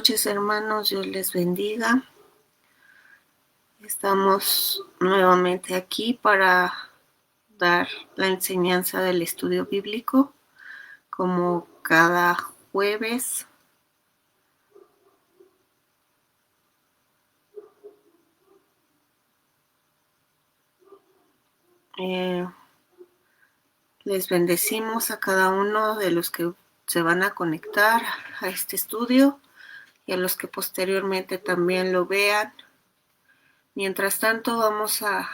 noches, hermanos. Dios les bendiga. Estamos nuevamente aquí para dar la enseñanza del estudio bíblico, como cada jueves. Les bendecimos a cada uno de los que se van a conectar a este estudio y a los que posteriormente también lo vean. Mientras tanto, vamos a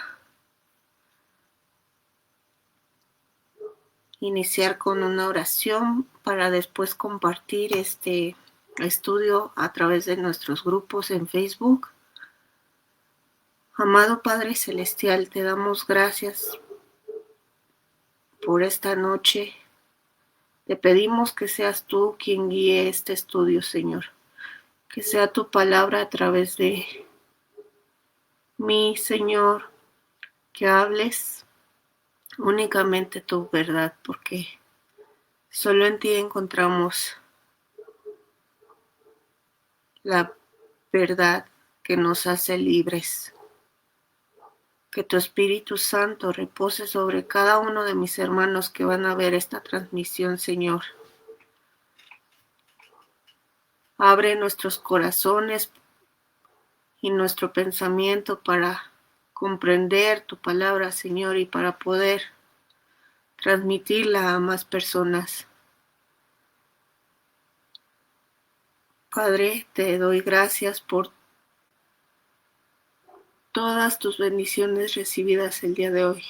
iniciar con una oración para después compartir este estudio a través de nuestros grupos en Facebook. Amado Padre Celestial, te damos gracias por esta noche. Te pedimos que seas tú quien guíe este estudio, Señor. Que sea tu palabra a través de mí, Señor, que hables únicamente tu verdad, porque solo en ti encontramos la verdad que nos hace libres. Que tu Espíritu Santo repose sobre cada uno de mis hermanos que van a ver esta transmisión, Señor. Abre nuestros corazones y nuestro pensamiento para comprender tu palabra, Señor, y para poder transmitirla a más personas. Padre, te doy gracias por todas tus bendiciones recibidas el día de hoy.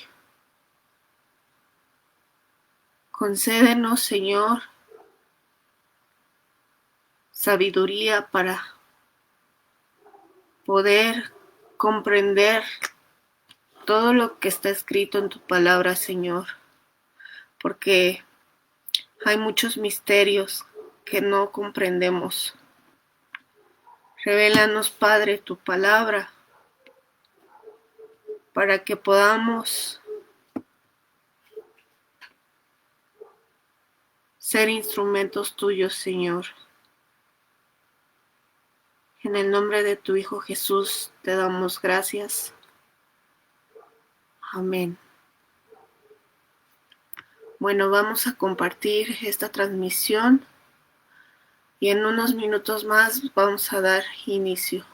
Concédenos, Señor, sabiduría para poder comprender todo lo que está escrito en tu palabra, Señor, porque hay muchos misterios que no comprendemos. Revélanos, Padre, tu palabra, para que podamos ser instrumentos tuyos, Señor. En el nombre de tu Hijo Jesús te damos gracias. Amén. Bueno, vamos a compartir esta transmisión y en unos minutos más vamos a dar inicio.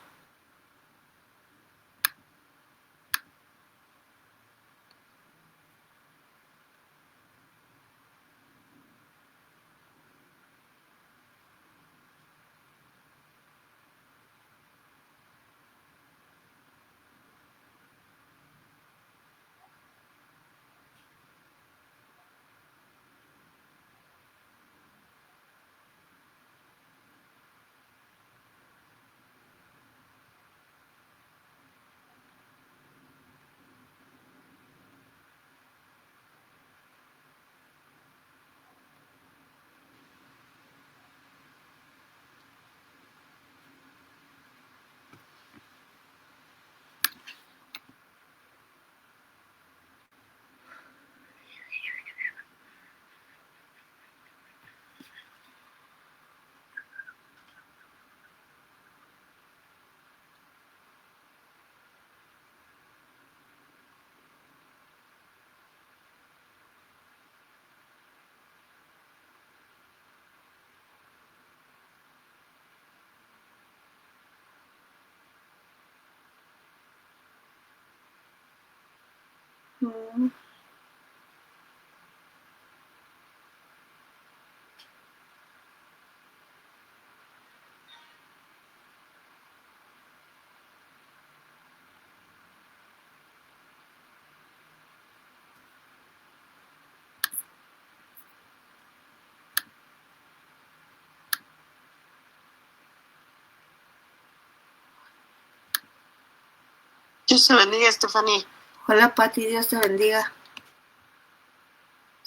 Dios te bendiga, Stephanie. Hola, Pati, Dios te bendiga.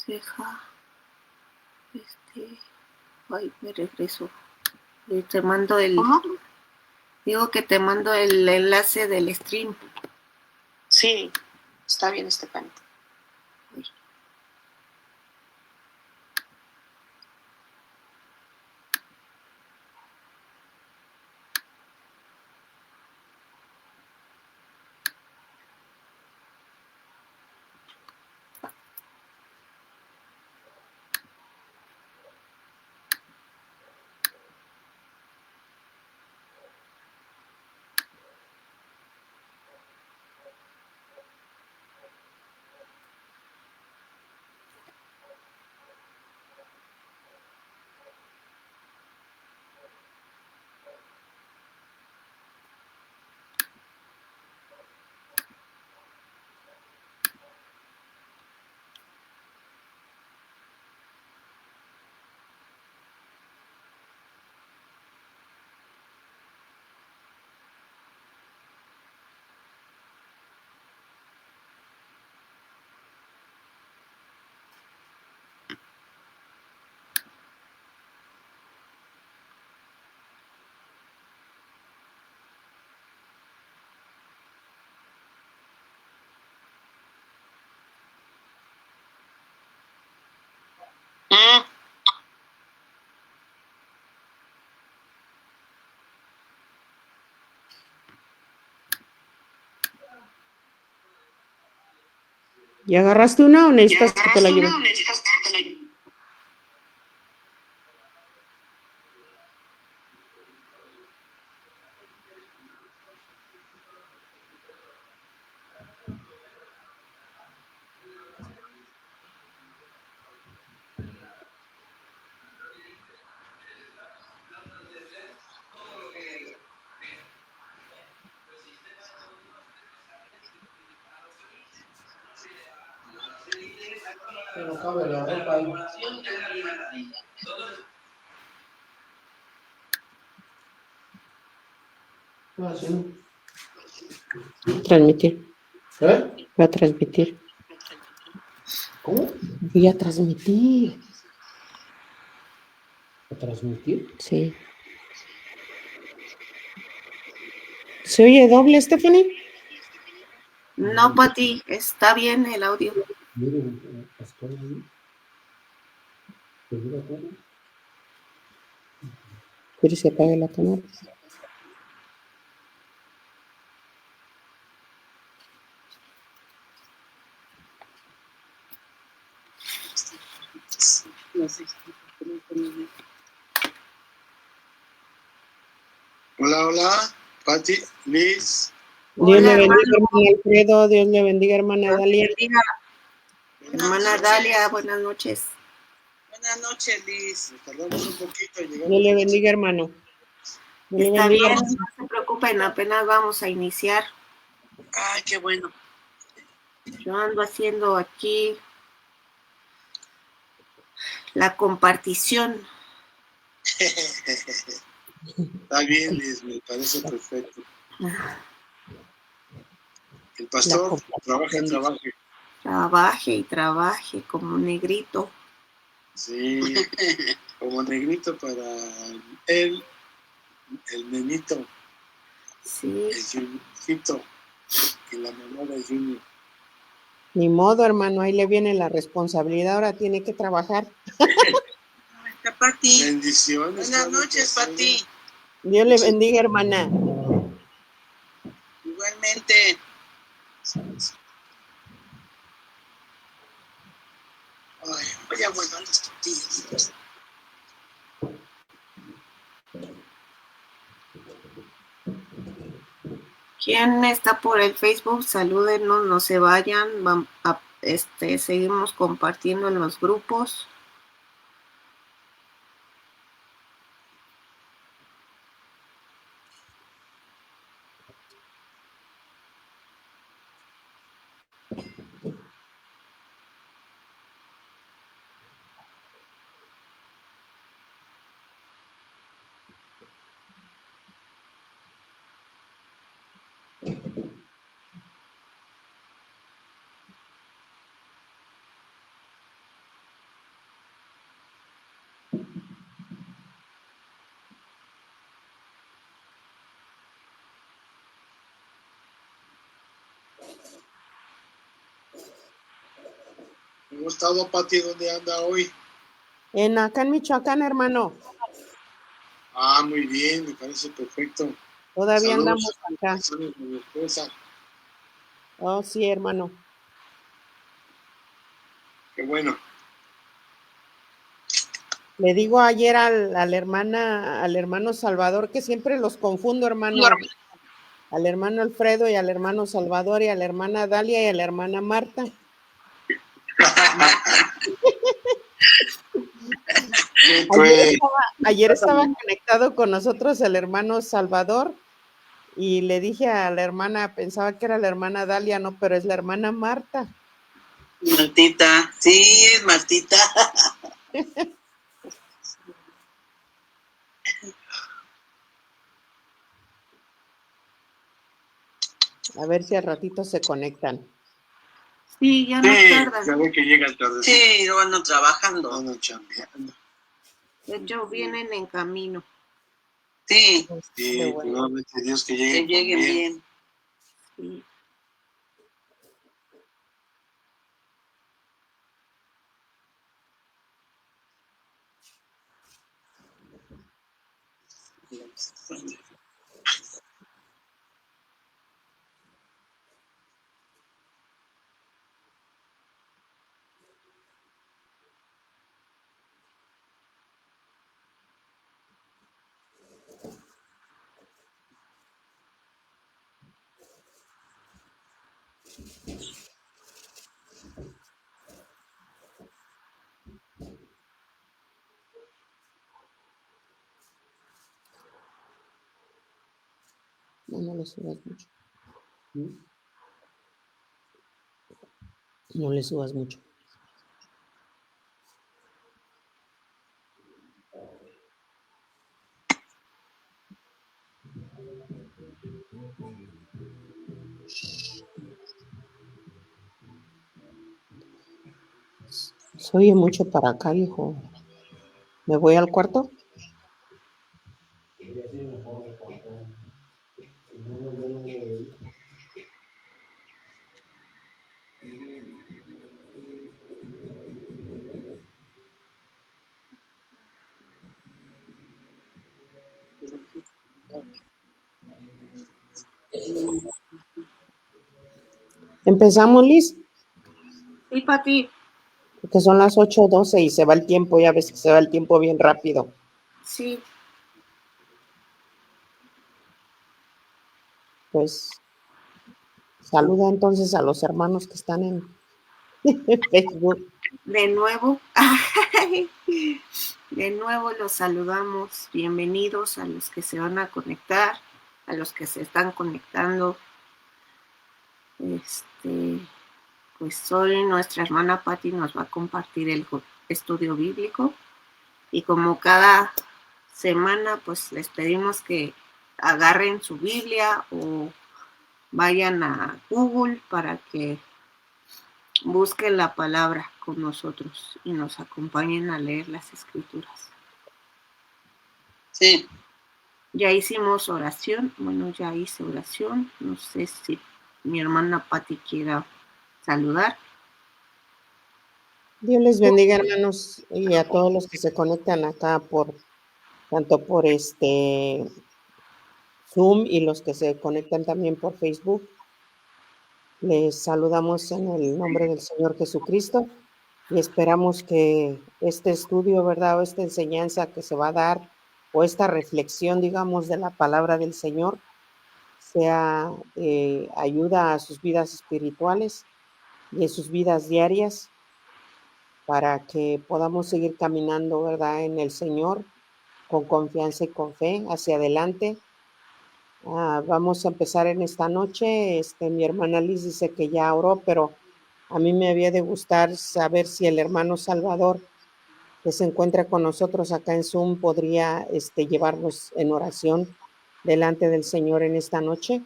Deja. Ay, me regreso. Y te mando el. ¿Cómo? Digo que te mando el enlace del stream. Sí, está bien, Stephanie. ¿Ya agarraste una o necesitas que te la lleve? Pero cabe la ropa ahí. Ah, sí. Transmitir. ¿Eh? Voy a transmitir. ¿Cómo? Voy a transmitir. ¿A transmitir? Sí. ¿Se oye doble, Stephanie? No, Pati, está bien el audio. Miren, pastor ahí. ¿Te mira todo? ¿Quieres que apague la cámara? Hola, hola, Pati, Liz. Dios Hola, le bendiga, hermano. hermano Alfredo. Dios le bendiga, hermana Dios te Dalia. bendiga. Hermana Dalia, buenas noches. Buenas noches, Liz. Nos tardamos un poquito, Dios llegamos. le bendiga, hermano. Dios le Está bendiga. bien, no se preocupen, apenas vamos a iniciar. Ay, qué bueno. Yo ando haciendo aquí la compartición. Está bien, Liz, me parece perfecto. El pastor trabaje. Trabaje y trabaje como negrito. Sí, como negrito para él, el nenito, Sí, el Juniorcito y la mamá de Junior. Ni modo, hermano, ahí le viene la responsabilidad. Ahora tiene que trabajar. Está Pati. Bendiciones. Buenas noches, Pati. Dios le bendiga, hermana. Igualmente. Ay, voy a guardar las tortillas. ¿quién está por el Facebook? Salúdenos, no se vayan. Seguimos compartiendo en los grupos. ¿Cómo estado, Pati? ¿Dónde anda hoy? Acá en Michoacán, hermano. Ah, muy bien, me parece perfecto. Todavía Saludos andamos acá. a mi esposa. Oh, sí, hermano. Qué bueno. Le digo ayer al hermano Salvador, que siempre los confundo, hermano. Al hermano Alfredo y al hermano Salvador y a la hermana Dalia y a la hermana Marta. Ayer estaba conectado con nosotros el hermano Salvador y le dije a la hermana, pensaba que era la hermana Dalia, no, pero es la hermana Marta. Martita, sí, es Martita. A ver si al ratito se conectan. Sí, ya no tardan. Ya ve que llega el tarde. Sí, no ando trabajando. Ando chambeando. De hecho, vienen en camino. Sí, Sí, bueno. primeramente Dios que que lleguen lleguen bien. Sí. No le subas mucho. No le subas mucho. Se oye mucho para acá, hijo. ¿Me voy al cuarto? ¿Empezamos, Liz? Sí, Pati. Porque son las 8:12 y se va el tiempo, ya ves que se va el tiempo bien rápido. Sí. Pues saluda entonces a los hermanos que están en Facebook. De nuevo, de nuevo los saludamos. Bienvenidos a los que se van a conectar, a los que se están conectando. Pues hoy nuestra hermana Patti nos va a compartir el estudio bíblico y como cada semana, pues les pedimos que agarren su Biblia o vayan a Google para que busquen la palabra con nosotros y nos acompañen a leer las escrituras. Sí. Ya hicimos oración, bueno, ya hice oración, no sé si mi hermana Patti quiera saludar. Dios les bendiga, hermanos, y a todos los que se conectan acá tanto por Zoom y los que se conectan también por Facebook. Les saludamos en el nombre del Señor Jesucristo y esperamos que este estudio, ¿verdad? O esta enseñanza que se va a dar, o esta reflexión, digamos, de la palabra del Señor, sea ayuda a sus vidas espirituales y en sus vidas diarias para que podamos seguir caminando, ¿verdad? En el Señor con confianza y con fe hacia adelante. Vamos a empezar en esta noche. Mi hermana Liz dice que ya oró, pero a mí me había de gustar saber si el hermano Salvador, que se encuentra con nosotros acá en Zoom, podría llevarnos en oración delante del Señor en esta noche.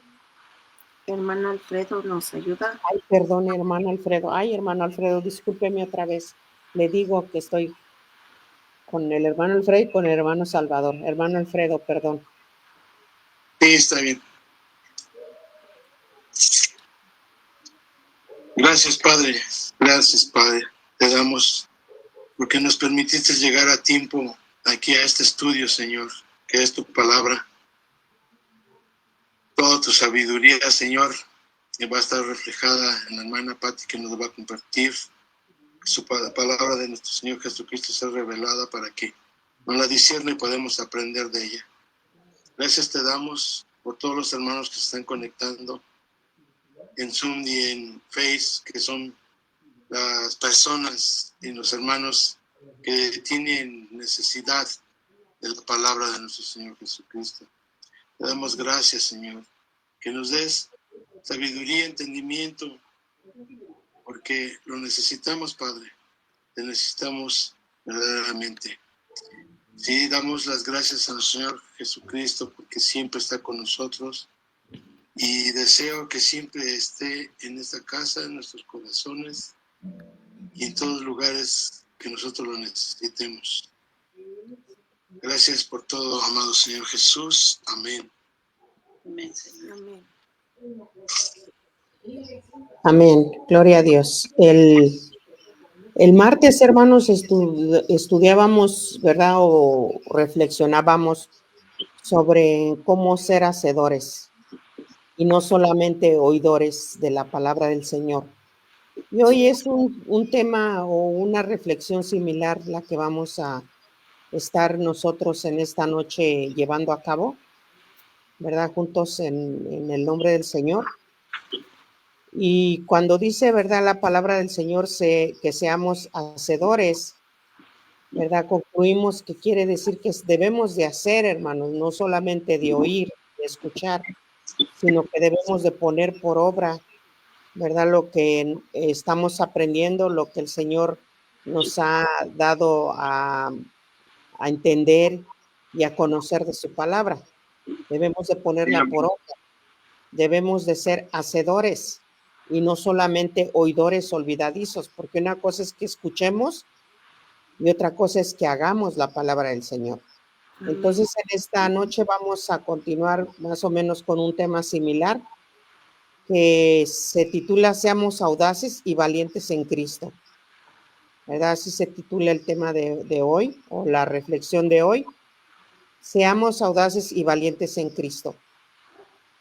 Hermano Alfredo, ¿nos ayuda? Ay, perdón, hermano Alfredo. Ay, hermano Alfredo, discúlpeme otra vez. Le digo que estoy con el hermano Alfredo y con el hermano Salvador. Hermano Alfredo, perdón. Sí, está bien. Gracias, Padre. Gracias, Padre. Te damos porque nos permitiste llegar a tiempo aquí a este estudio, Señor, que es tu palabra. Toda tu sabiduría, Señor, que va a estar reflejada en la hermana Patti que nos va a compartir. Su palabra de nuestro Señor Jesucristo sea revelada para que nos la discierne y podemos aprender de ella. Gracias te damos por todos los hermanos que se están conectando en Zoom y en Face, que son las personas y los hermanos que tienen necesidad de la palabra de nuestro Señor Jesucristo. Te damos gracias, Señor, que nos des sabiduría, entendimiento, porque lo necesitamos, Padre. Te necesitamos verdaderamente. Sí, damos las gracias al Señor Jesucristo porque siempre está con nosotros y deseo que siempre esté en esta casa, en nuestros corazones y en todos los lugares que nosotros lo necesitemos. Gracias por todo, amado Señor Jesús. Amén. Amén, Señor. Amén. Amén. Gloria a Dios. El martes, hermanos, estudiábamos, ¿verdad? O reflexionábamos sobre cómo ser hacedores y no solamente oidores de la palabra del Señor. Y hoy es un tema o una reflexión similar la que vamos a estar nosotros en esta noche llevando a cabo, ¿verdad? Juntos en el nombre del Señor. Y cuando dice, ¿verdad?, la palabra del Señor, que seamos hacedores, ¿verdad? Concluimos que quiere decir que debemos de hacer, hermanos, no solamente de oír, de escuchar, sino que debemos de poner por obra, ¿verdad?, lo que estamos aprendiendo, lo que el Señor nos ha dado a entender y a conocer de su palabra. Debemos de ponerla por obra, debemos de ser hacedores y no solamente oidores olvidadizos, porque una cosa es que escuchemos y otra cosa es que hagamos la palabra del Señor. Entonces, en esta noche vamos a continuar más o menos con un tema similar que se titula Seamos audaces y valientes en Cristo. ¿Verdad? Así se titula el tema de hoy o la reflexión de hoy. Seamos audaces y valientes en Cristo.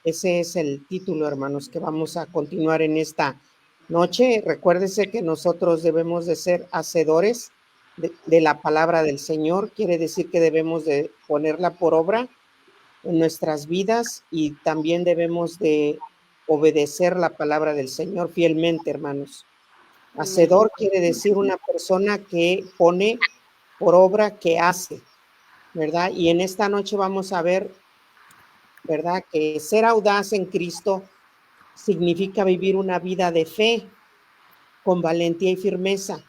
Ese es el título, hermanos, que vamos a continuar en esta noche. Recuérdese que nosotros debemos de ser hacedores de la palabra del Señor. Quiere decir que debemos de ponerla por obra en nuestras vidas y también debemos de obedecer la palabra del Señor fielmente, hermanos. Hacedor quiere decir una persona que pone por obra, que hace, ¿verdad? Y en esta noche vamos a ver, ¿verdad?, que ser audaz en Cristo significa vivir una vida de fe, con valentía y firmeza.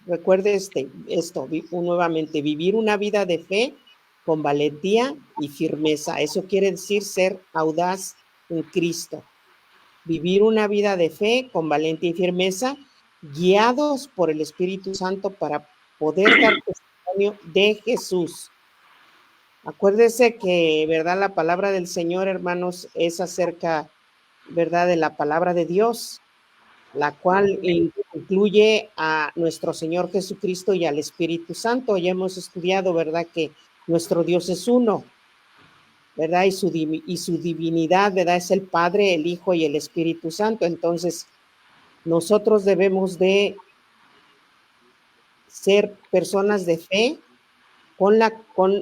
Recuerde esto nuevamente, vivir una vida de fe con valentía y firmeza. Eso quiere decir ser audaz en Cristo. Vivir una vida de fe con valentía y firmeza, guiados por el Espíritu Santo para poder dar testimonio de Jesús. Acuérdese que, ¿verdad?, la palabra del Señor, hermanos, es acerca, ¿verdad?, de la palabra de Dios, la cual incluye a nuestro Señor Jesucristo y al Espíritu Santo. Ya hemos estudiado, ¿verdad?, que nuestro Dios es uno, ¿verdad? Y su divinidad, ¿verdad?, es el Padre, el Hijo y el Espíritu Santo. Entonces, nosotros debemos de ser personas de fe con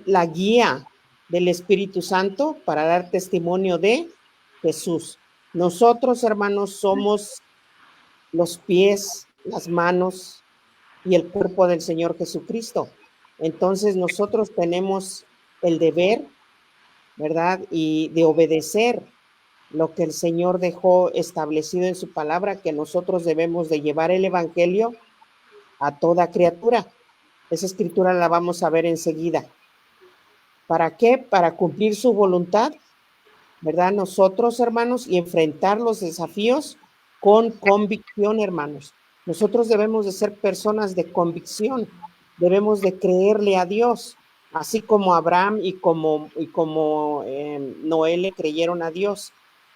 la guía del Espíritu Santo para dar testimonio de Jesús. Nosotros, hermanos, somos los pies, las manos y el cuerpo del Señor Jesucristo. Entonces, nosotros tenemos el deber, ¿verdad?, y de obedecer lo que el Señor dejó establecido en su palabra, que nosotros debemos de llevar el evangelio a toda criatura. Esa escritura la vamos a ver enseguida. ¿Para qué? Para cumplir su voluntad, ¿verdad? Nosotros, hermanos, y enfrentar los desafíos con convicción, hermanos. Nosotros debemos de ser personas de convicción, debemos de creerle a Dios, así como Abraham y como Noé le creyeron a Dios.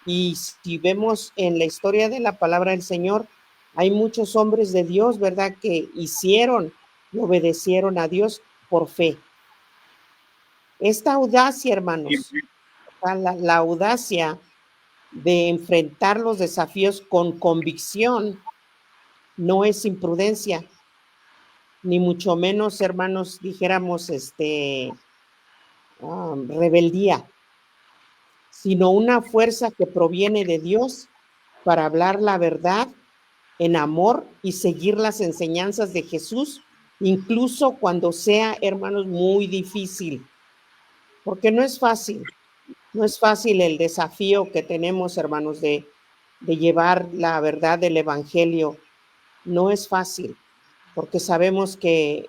Y si vemos en la historia de la palabra del Señor, hay muchos hombres de Dios, ¿verdad?, que hicieron y obedecieron a Dios por fe. Esta audacia, hermanos, la audacia de enfrentar los desafíos con convicción no es imprudencia, ni mucho menos, hermanos, dijéramos, rebeldía, sino una fuerza que proviene de Dios para hablar la verdad en amor y seguir las enseñanzas de Jesús, incluso cuando sea, hermanos, muy difícil, porque no es fácil el desafío que tenemos, hermanos, de llevar la verdad del evangelio. No es fácil, porque sabemos que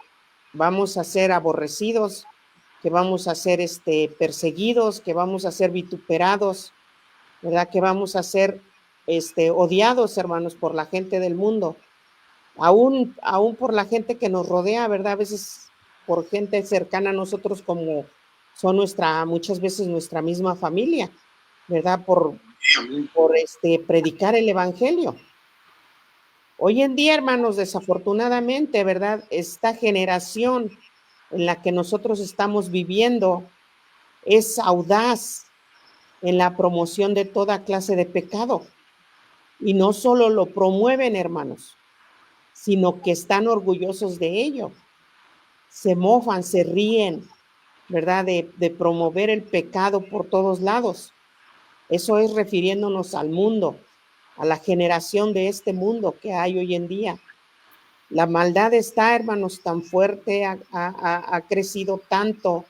vamos a ser aborrecidos, que vamos a ser perseguidos, que vamos a ser vituperados, ¿verdad?, que vamos a ser odiados, hermanos, por la gente del mundo, aún por la gente que nos rodea, ¿verdad? A veces por gente cercana a nosotros, como son muchas veces nuestra misma familia, ¿verdad? Por predicar el evangelio. Hoy en día, hermanos, desafortunadamente, ¿verdad?, esta generación en la que nosotros estamos viviendo es audaz en la promoción de toda clase de pecado. Y no solo lo promueven, hermanos, sino que están orgullosos de ello. Se mofan, se ríen, ¿verdad?, de promover el pecado por todos lados. Eso es refiriéndonos al mundo, a la generación de este mundo que hay hoy en día. La maldad está, hermanos, tan fuerte, ha crecido tanto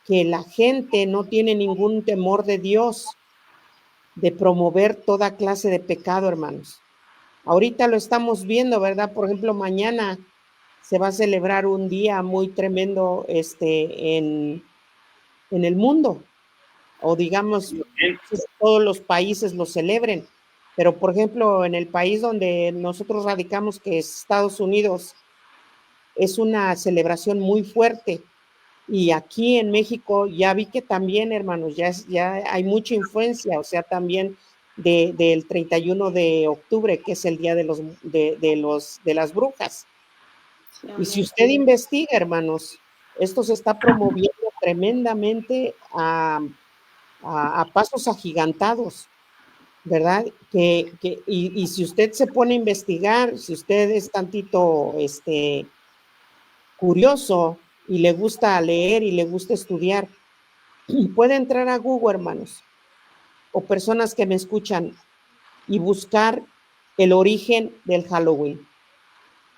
que la gente no tiene ningún temor de Dios de promover toda clase de pecado, hermanos. Ahorita lo estamos viendo, ¿verdad? Por ejemplo, mañana se va a celebrar un día muy tremendo en el mundo, o digamos, todos los países lo celebren. Pero, por ejemplo, en el país donde nosotros radicamos, que es Estados Unidos, es una celebración muy fuerte. Y aquí en México ya vi que también, hermanos, ya hay mucha influencia, o sea, también del 31 de octubre, que es el día de las brujas. Y si usted investiga, hermanos, esto se está promoviendo tremendamente a pasos agigantados, ¿verdad? Y si usted se pone a investigar, si usted es tantito curioso y le gusta leer y le gusta estudiar, puede entrar a Google, hermanos, o personas que me escuchan, y buscar el origen del Halloween.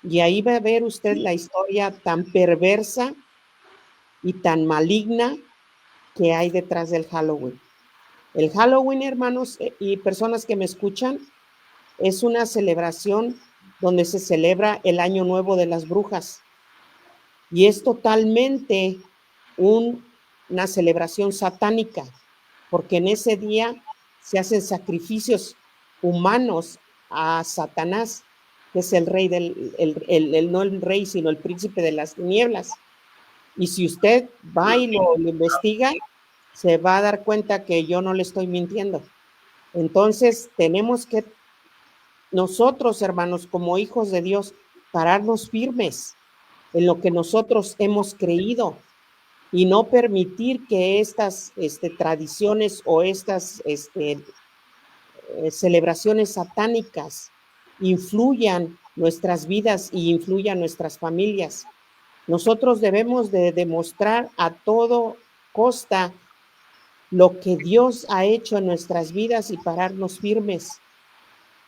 Y ahí va a ver usted la historia tan perversa y tan maligna que hay detrás del Halloween. El Halloween, hermanos, y personas que me escuchan, es una celebración donde se celebra el Año Nuevo de las Brujas. Y es totalmente una celebración satánica, porque en ese día se hacen sacrificios humanos a Satanás, que es el rey no el rey, sino el príncipe de las tinieblas. Y si usted va y lo investiga, se va a dar cuenta que yo no le estoy mintiendo. Entonces, tenemos que nosotros, hermanos, como hijos de Dios, pararnos firmes en lo que nosotros hemos creído y no permitir que estas tradiciones o estas celebraciones satánicas influyan nuestras vidas y influyan nuestras familias. Nosotros debemos de demostrar a todo costa lo que Dios ha hecho en nuestras vidas y pararnos firmes.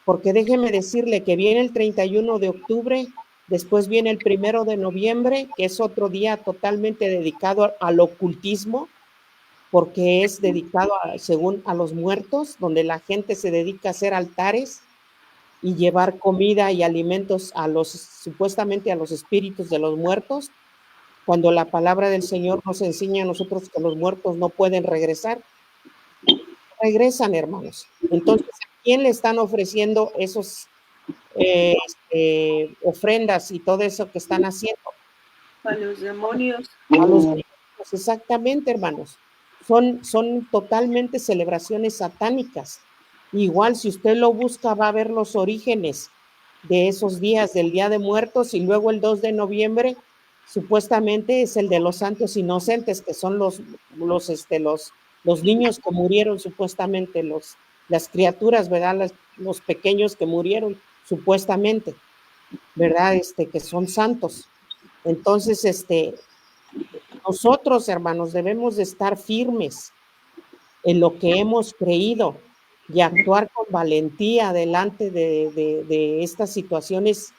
Porque déjeme decirle que viene el 31 de octubre, después viene el 1 de noviembre, que es otro día totalmente dedicado al ocultismo, porque es dedicado según a los muertos, donde la gente se dedica a hacer altares y llevar comida y alimentos supuestamente a los espíritus de los muertos, cuando la palabra del Señor nos enseña a nosotros que los muertos no pueden regresar. Regresan, hermanos. Entonces, ¿a quién le están ofreciendo esos ofrendas y todo eso que están haciendo? A los demonios. A los demonios, exactamente, hermanos. Son totalmente celebraciones satánicas. Igual, si usted lo busca, va a ver los orígenes de esos días, del Día de Muertos, y luego el 2 de noviembre, supuestamente es el de los santos inocentes, que son los niños que murieron, supuestamente, las criaturas, ¿verdad? Los pequeños que murieron, supuestamente, ¿verdad? Que son santos. Entonces, nosotros, hermanos, debemos de estar firmes en lo que hemos creído y actuar con valentía delante de estas situaciones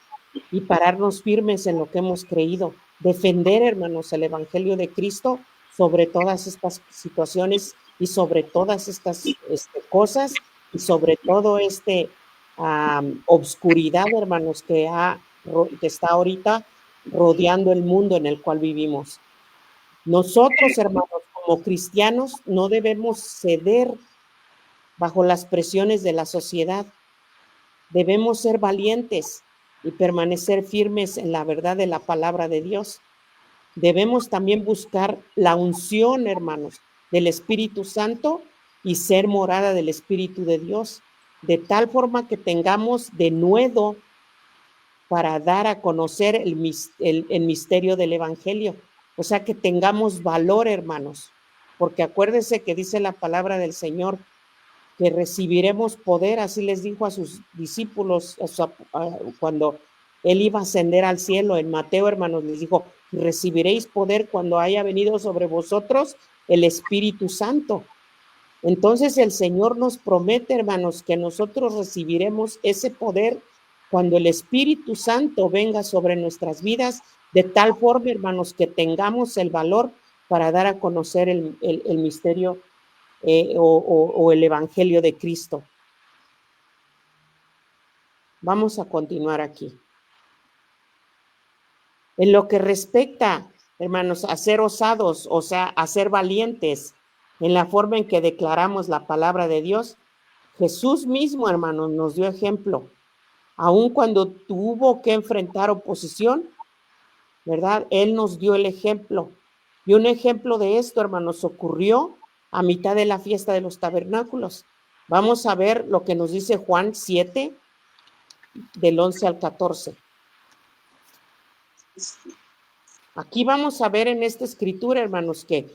y pararnos firmes en lo que hemos creído. Defender, hermanos, el Evangelio de Cristo sobre todas estas situaciones y sobre todas estas cosas y sobre todo obscuridad, hermanos, que está ahorita rodeando el mundo en el cual vivimos. Nosotros, hermanos, como cristianos, no debemos ceder bajo las presiones de la sociedad. Debemos ser valientes y permanecer firmes en la verdad de la palabra de Dios. Debemos también buscar la unción, hermanos, del Espíritu Santo y ser morada del Espíritu de Dios, de tal forma que tengamos denuedo para dar a conocer el misterio del Evangelio. O sea, que tengamos valor, hermanos, porque acuérdense que dice la palabra del Señor, que recibiremos poder, así les dijo a sus discípulos cuando él iba a ascender al cielo. En Mateo, hermanos, les dijo, recibiréis poder cuando haya venido sobre vosotros el Espíritu Santo. Entonces el Señor nos promete, hermanos, que nosotros recibiremos ese poder cuando el Espíritu Santo venga sobre nuestras vidas, de tal forma, hermanos, que tengamos el valor para dar a conocer el misterio o el Evangelio de Cristo. Vamos a continuar aquí. En lo que respecta, hermanos, a ser osados, o sea, a ser valientes, en la forma en que declaramos la palabra de Dios, Jesús mismo, hermanos, nos dio ejemplo. Aun cuando tuvo que enfrentar oposición, ¿verdad? Él nos dio el ejemplo. Y un ejemplo de esto, hermanos, ocurrió a mitad de la fiesta de los tabernáculos. Vamos a ver lo que nos dice Juan 7, del 11 al 14. Aquí vamos a ver en esta escritura, hermanos, que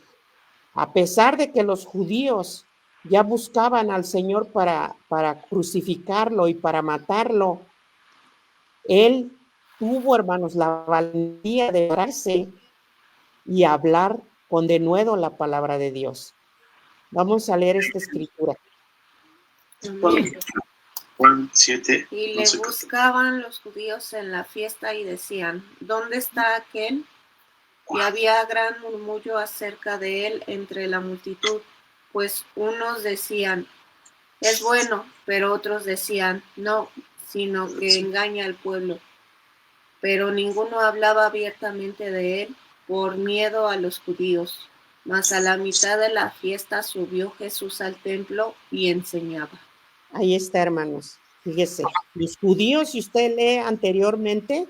a pesar de que los judíos ya buscaban al Señor para crucificarlo y para matarlo, Él tuvo, hermanos, la valentía de pararse y hablar con denuedo la palabra de Dios. Vamos a leer esta escritura. Juan 7. Y le buscaban los judíos en la fiesta y decían, ¿dónde está aquel? Y había gran murmullo acerca de él entre la multitud, pues unos decían, es bueno, pero otros decían, no, sino que engaña al pueblo. Pero ninguno hablaba abiertamente de él por miedo a los judíos. Mas a la mitad de la fiesta subió Jesús al templo y enseñaba. Ahí está, hermanos. Fíjese, los judíos, si usted lee anteriormente,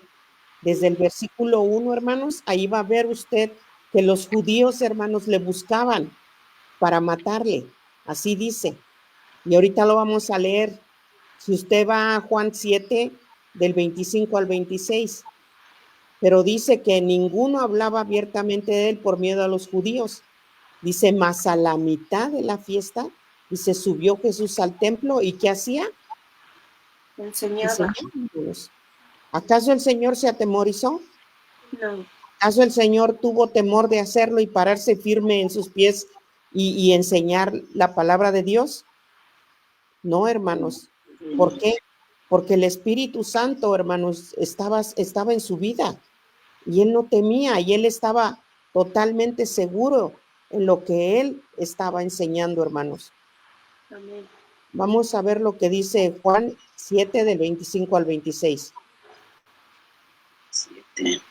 desde el versículo 1, hermanos, ahí va a ver usted que los judíos, hermanos, le buscaban para matarle. Así dice. Y ahorita lo vamos a leer. Si usted va a Juan 7, del 25 al 26. Pero dice que ninguno hablaba abiertamente de él por miedo a los judíos. Dice, más a la mitad de la fiesta, y se subió Jesús al templo, ¿y qué hacía? Enseñaba. ¿Acaso el Señor se atemorizó? No. ¿Acaso el Señor tuvo temor de hacerlo y pararse firme en sus pies y enseñar la palabra de Dios? No, hermanos. ¿Por qué? Porque el Espíritu Santo, hermanos, estaba en su vida y él no temía y él estaba totalmente seguro en lo que él estaba enseñando, hermanos. Amén. Vamos a ver lo que dice Juan 7, del 25 al 26. 7.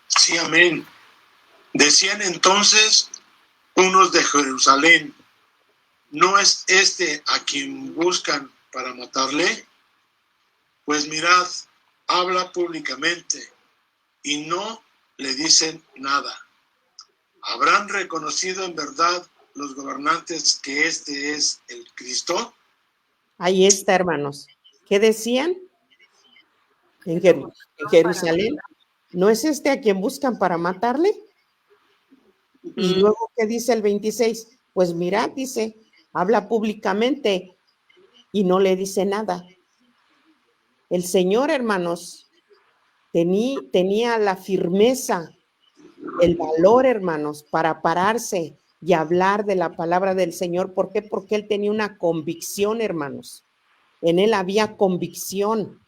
Sí, amén. Decían entonces unos de Jerusalén, ¿no es este a quien buscan para matarle? Pues mirad, habla públicamente y no le dicen nada. ¿Habrán reconocido en verdad los gobernantes que este es el Cristo? Ahí está, hermanos. ¿Qué decían? En Jerusalén. ¿No es este a quien buscan para matarle? Y luego, ¿qué dice el 26? Pues mirad, dice, habla públicamente y no le dice nada. El Señor, hermanos, tenía la firmeza, el valor, hermanos, para pararse y hablar de la palabra del Señor. ¿Por qué? Porque él tenía una convicción, hermanos. En él había convicción.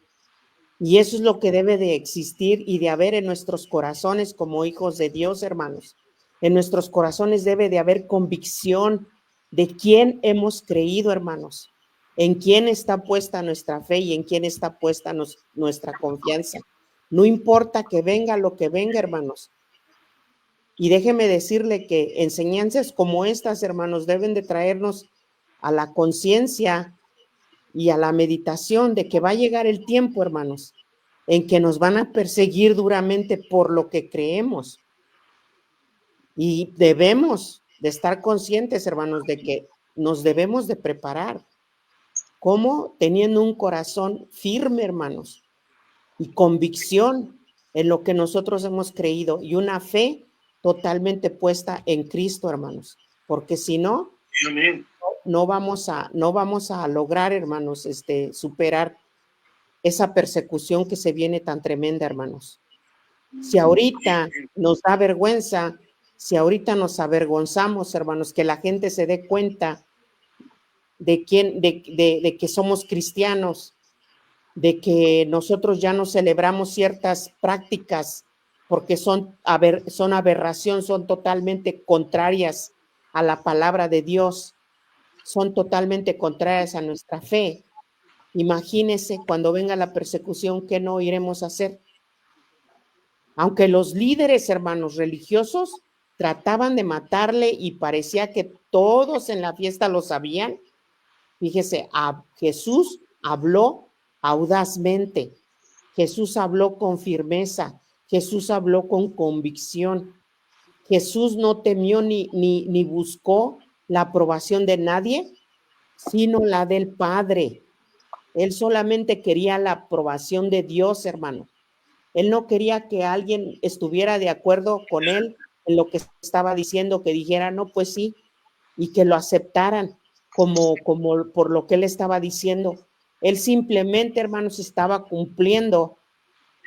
Y eso es lo que debe de existir y de haber en nuestros corazones como hijos de Dios, hermanos. En nuestros corazones debe de haber convicción de quién hemos creído, hermanos. En quién está puesta nuestra fe y en quién está puesta nuestra confianza. No importa que venga lo que venga, hermanos. Y déjeme decirle que enseñanzas como estas, hermanos, deben de traernos a la conciencia y a la meditación de que va a llegar el tiempo, hermanos, en que nos van a perseguir duramente por lo que creemos. Y debemos de estar conscientes, hermanos, de que nos debemos de preparar. ¿Cómo? Teniendo un corazón firme, hermanos, y convicción en lo que nosotros hemos creído y una fe totalmente puesta en Cristo, hermanos, porque si no, Amén. no vamos a lograr, hermanos, superar esa persecución que se viene tan tremenda, hermanos. Si ahorita nos da vergüenza si ahorita nos avergonzamos, hermanos, que la gente se dé cuenta de que somos cristianos, de que nosotros ya no celebramos ciertas prácticas porque son aberración, son totalmente contrarias a la palabra de Dios, son totalmente contrarias a nuestra fe. Imagínense cuando venga la persecución, ¿qué no iremos a hacer? Aunque los líderes, hermanos religiosos, trataban de matarle y parecía que todos en la fiesta lo sabían, fíjese, Jesús habló audazmente, Jesús habló con firmeza, Jesús habló con convicción, Jesús no temió ni buscó la aprobación de nadie, sino la del Padre. Él solamente quería la aprobación de Dios, hermano. Él no quería que alguien estuviera de acuerdo con él en lo que estaba diciendo, que dijera, no, pues sí, y que lo aceptaran como por lo que él estaba diciendo. Él simplemente, hermanos, estaba cumpliendo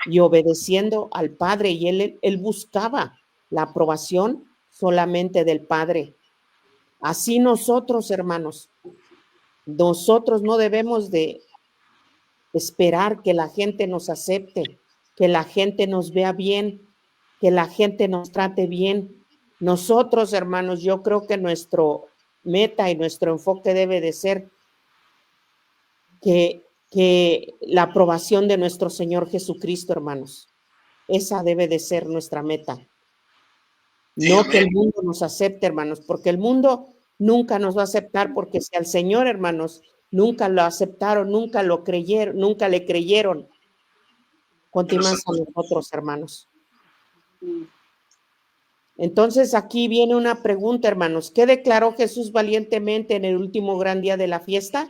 y obedeciendo al Padre, y él buscaba la aprobación solamente del Padre. Así nosotros, hermanos, nosotros no debemos de esperar que la gente nos acepte, que la gente nos vea bien, que la gente nos trate bien. Nosotros, hermanos, yo creo que nuestro meta y nuestro enfoque debe de ser que la aprobación de nuestro Señor Jesucristo, hermanos. Esa debe de ser nuestra meta. No que el mundo nos acepte, hermanos, porque el mundo nunca nos va a aceptar, porque si al Señor, hermanos, nunca lo aceptaron, nunca lo creyeron, nunca le creyeron. Continuamos a nosotros, hermanos. Entonces aquí viene una pregunta, hermanos. ¿Qué declaró Jesús valientemente en el último gran día de la fiesta?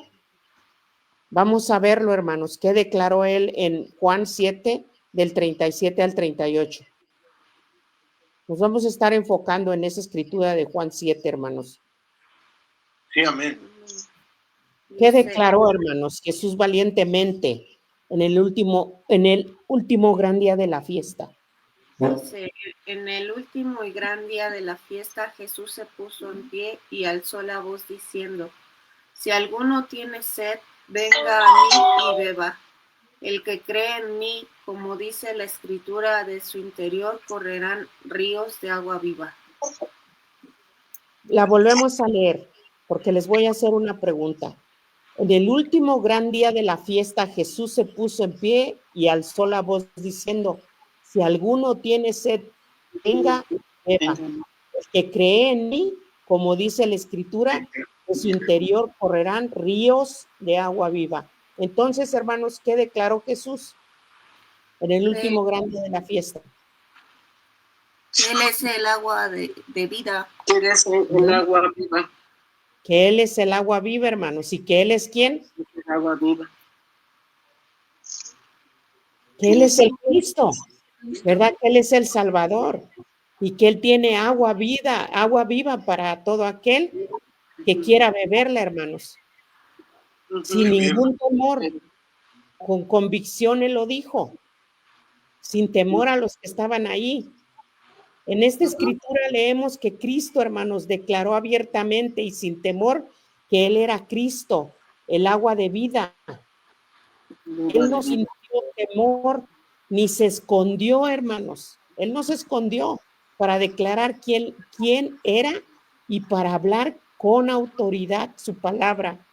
Vamos a verlo, hermanos. ¿Qué declaró él en Juan 7, del 37 al 38? Nos vamos a estar enfocando en esa escritura de Juan 7, hermanos. Sí, amén. ¿Qué declaró, hermanos, Jesús valientemente en el último gran día de la fiesta? Dice, en el último y gran día de la fiesta, Jesús se puso en pie y alzó la voz diciendo, si alguno tiene sed, venga a mí y beba. El que cree en mí, como dice la Escritura, de su interior correrán ríos de agua viva. La volvemos a leer, porque les voy a hacer una pregunta. En el último gran día de la fiesta, Jesús se puso en pie y alzó la voz diciendo, si alguno tiene sed, venga, beba. El que cree en mí, como dice la Escritura, de su interior correrán ríos de agua viva. Entonces, hermanos, ¿qué declaró Jesús en el último gran día de la fiesta? Él es el agua de vida. Él es el agua viva. Que Él es el agua viva, hermanos. ¿Y que Él es quién? El agua viva. Que Él es el Cristo, ¿verdad? Que Él es el Salvador y que Él tiene agua viva para todo aquel que quiera beberla, hermanos. Sin ningún temor, con convicción Él lo dijo, sin temor a los que estaban ahí. En esta escritura leemos que Cristo, hermanos, declaró abiertamente y sin temor que Él era Cristo, el agua de vida. Él no sintió temor ni se escondió, hermanos. Él no se escondió para declarar quién era y para hablar con autoridad su palabra.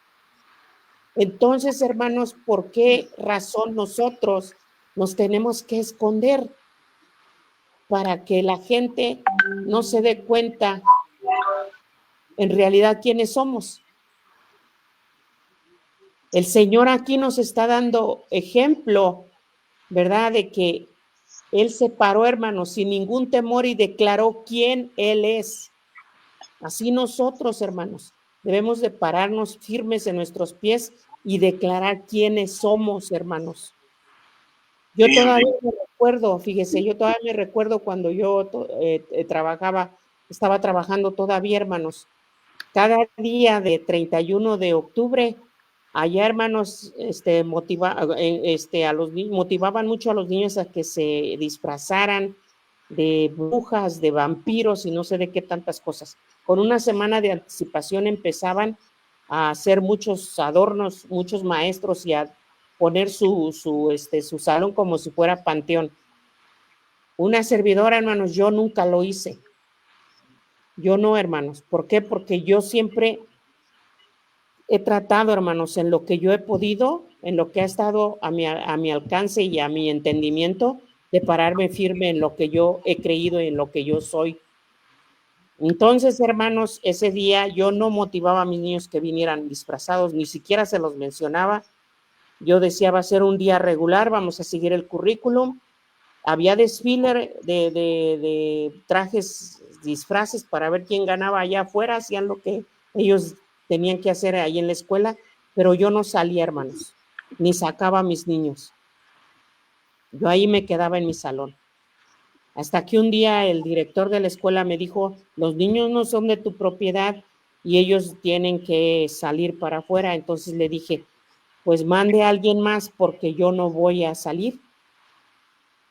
Entonces, hermanos, ¿por qué razón nosotros nos tenemos que esconder? Para que la gente no se dé cuenta en realidad quiénes somos. El Señor aquí nos está dando ejemplo, ¿verdad? De que Él se paró, hermanos, sin ningún temor y declaró quién Él es. Así nosotros, hermanos, debemos de pararnos firmes en nuestros pies y declarar quiénes somos, hermanos. Yo todavía me recuerdo, fíjese, cuando yo estaba trabajando todavía, hermanos. Cada día de 31 de octubre, allá, hermanos, motivaban mucho a los niños a que se disfrazaran de brujas, de vampiros y no sé de qué tantas cosas. Con una semana de anticipación empezaban a hacer muchos adornos, muchos maestros y a poner su salón como si fuera panteón. Una servidora, hermanos, yo nunca lo hice. Yo no, hermanos. ¿Por qué? Porque yo siempre he tratado, hermanos, en lo que yo he podido, en lo que ha estado a mi alcance y a mi entendimiento, de pararme firme en lo que yo he creído y en lo que yo soy. Entonces, hermanos, ese día yo no motivaba a mis niños que vinieran disfrazados, ni siquiera se los mencionaba. Yo decía, va a ser un día regular, vamos a seguir el currículum. Había desfile de trajes, disfraces para ver quién ganaba allá afuera, hacían lo que ellos tenían que hacer ahí en la escuela, pero yo no salía, hermanos, ni sacaba a mis niños. Yo ahí me quedaba en mi salón. Hasta que un día el director de la escuela me dijo, los niños no son de tu propiedad y ellos tienen que salir para afuera. Entonces le dije, pues mande a alguien más porque yo no voy a salir.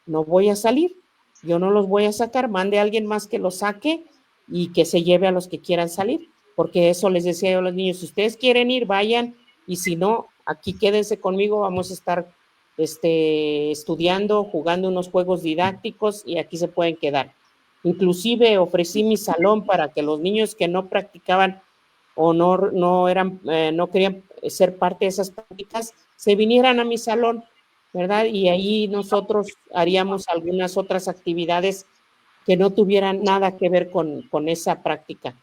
No voy a salir, yo no los voy a sacar, mande a alguien más que los saque y que se lleve a los que quieran salir, porque eso les decía yo a los niños, si ustedes quieren ir, vayan, y si no, aquí quédense conmigo, vamos a estar estudiando, jugando unos juegos didácticos y aquí se pueden quedar. Inclusive ofrecí mi salón para que los niños que no practicaban o no querían ser parte de esas prácticas, se vinieran a mi salón, ¿verdad? Y ahí nosotros haríamos algunas otras actividades que no tuvieran nada que ver con esa práctica.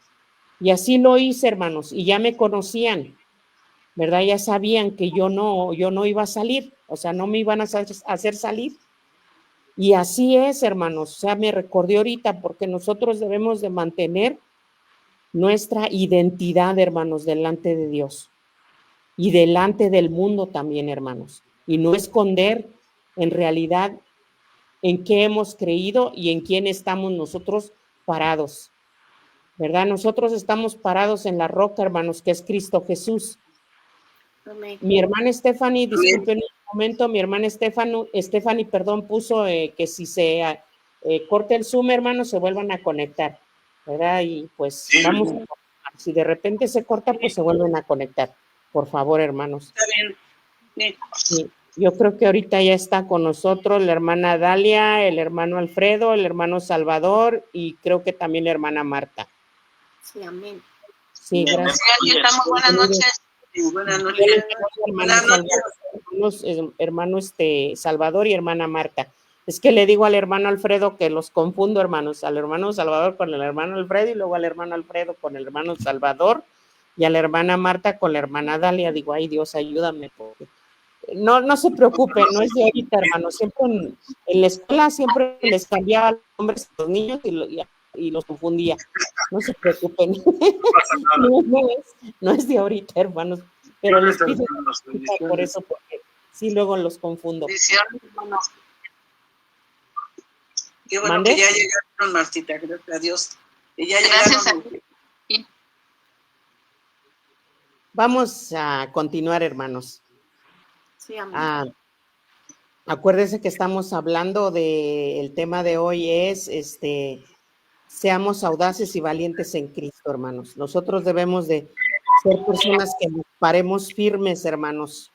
Y así lo hice, hermanos, y ya me conocían, ¿verdad? Ya sabían que yo no iba a salir, o sea, no me iban a hacer salir. Y así es, hermanos, o sea, me recordé ahorita, porque nosotros debemos de mantener nuestra identidad, hermanos, delante de Dios y delante del mundo también, hermanos, y no esconder en realidad en qué hemos creído y en quién estamos nosotros parados, ¿verdad? Nosotros estamos parados en la roca, hermanos, que es Cristo Jesús. Amén. Mi hermana Stephanie, disculpen un momento, mi hermana Stephanie, puso que si se corta el Zoom, hermanos, se vuelvan a conectar, ¿verdad? Y pues Sí. vamos a, si de repente se corta, pues se vuelven a conectar, por favor, hermanos. Está bien. Sí. Sí, yo creo que ahorita ya está con nosotros la hermana Dalia, el hermano Alfredo, el hermano Salvador y creo que también la hermana Marta. Sí, amén. Sí, gracias. Sí, aquí estamos. Buenas noches. Sí, buenas noches. Buenas noches. Hermano Salvador y hermana Marta. Es que le digo al hermano Alfredo que los confundo, hermanos, al hermano Salvador con el hermano Alfredo y luego al hermano Alfredo con el hermano Salvador y a la hermana Marta con la hermana Dalia. Digo, ay Dios, ayúdame, porque no se preocupen, no es de ahorita, hermanos. Siempre en la escuela siempre les cambiaba los nombres a los niños y los confundía. No se preocupen. No es de ahorita, hermanos, pero les pido por eso, porque sí, luego los confundo. Bendiciones, hermano. Qué bueno ¿Mande? que ya llegaron, Martita, gracias a Dios. Que ya Gracias llegaron. Vamos a continuar, hermanos. Sí, amén. Acuérdense que estamos hablando el tema de hoy es seamos audaces y valientes en Cristo, hermanos. Nosotros debemos de ser personas que nos paremos firmes, hermanos,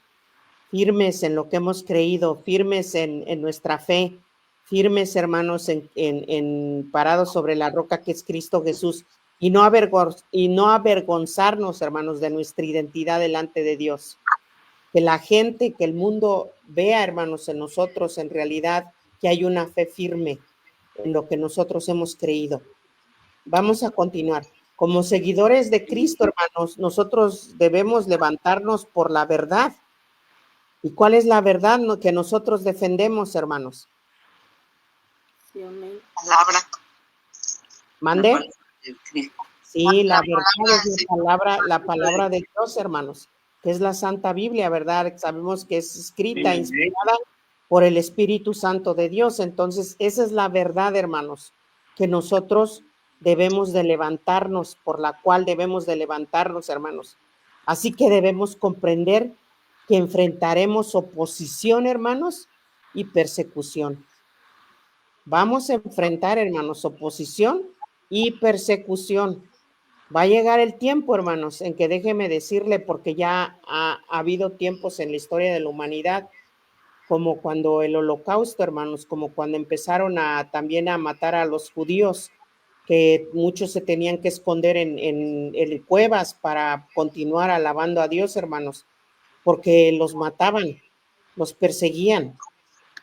firmes en lo que hemos creído, firmes en nuestra fe, firmes, hermanos, en parados sobre la roca que es Cristo Jesús, y no avergonzarnos, hermanos, de nuestra identidad delante de Dios. Que la gente, que el mundo vea, hermanos, en nosotros, en realidad, que hay una fe firme en lo que nosotros hemos creído. Vamos a continuar. Como seguidores de Cristo, hermanos, nosotros debemos levantarnos por la verdad. ¿Y cuál es la verdad que nosotros defendemos, hermanos? Sí, amén. Palabra. ¿Mande? Sí, la verdad es la palabra de Dios, hermanos, que es la Santa Biblia, ¿verdad? Sabemos que es escrita, inspirada por el Espíritu Santo de Dios. Entonces, esa es la verdad, hermanos, que nosotros debemos de levantarnos, por la cual debemos de levantarnos, hermanos. Así que debemos comprender que enfrentaremos oposición, hermanos, y persecución. Vamos a enfrentar, hermanos, oposición y persecución. Va a llegar el tiempo, hermanos, en que déjeme decirle, porque ya ha habido tiempos en la historia de la humanidad, como cuando el Holocausto, hermanos, como cuando empezaron también a matar a los judíos, que muchos se tenían que esconder en cuevas para continuar alabando a Dios, hermanos, porque los mataban, los perseguían.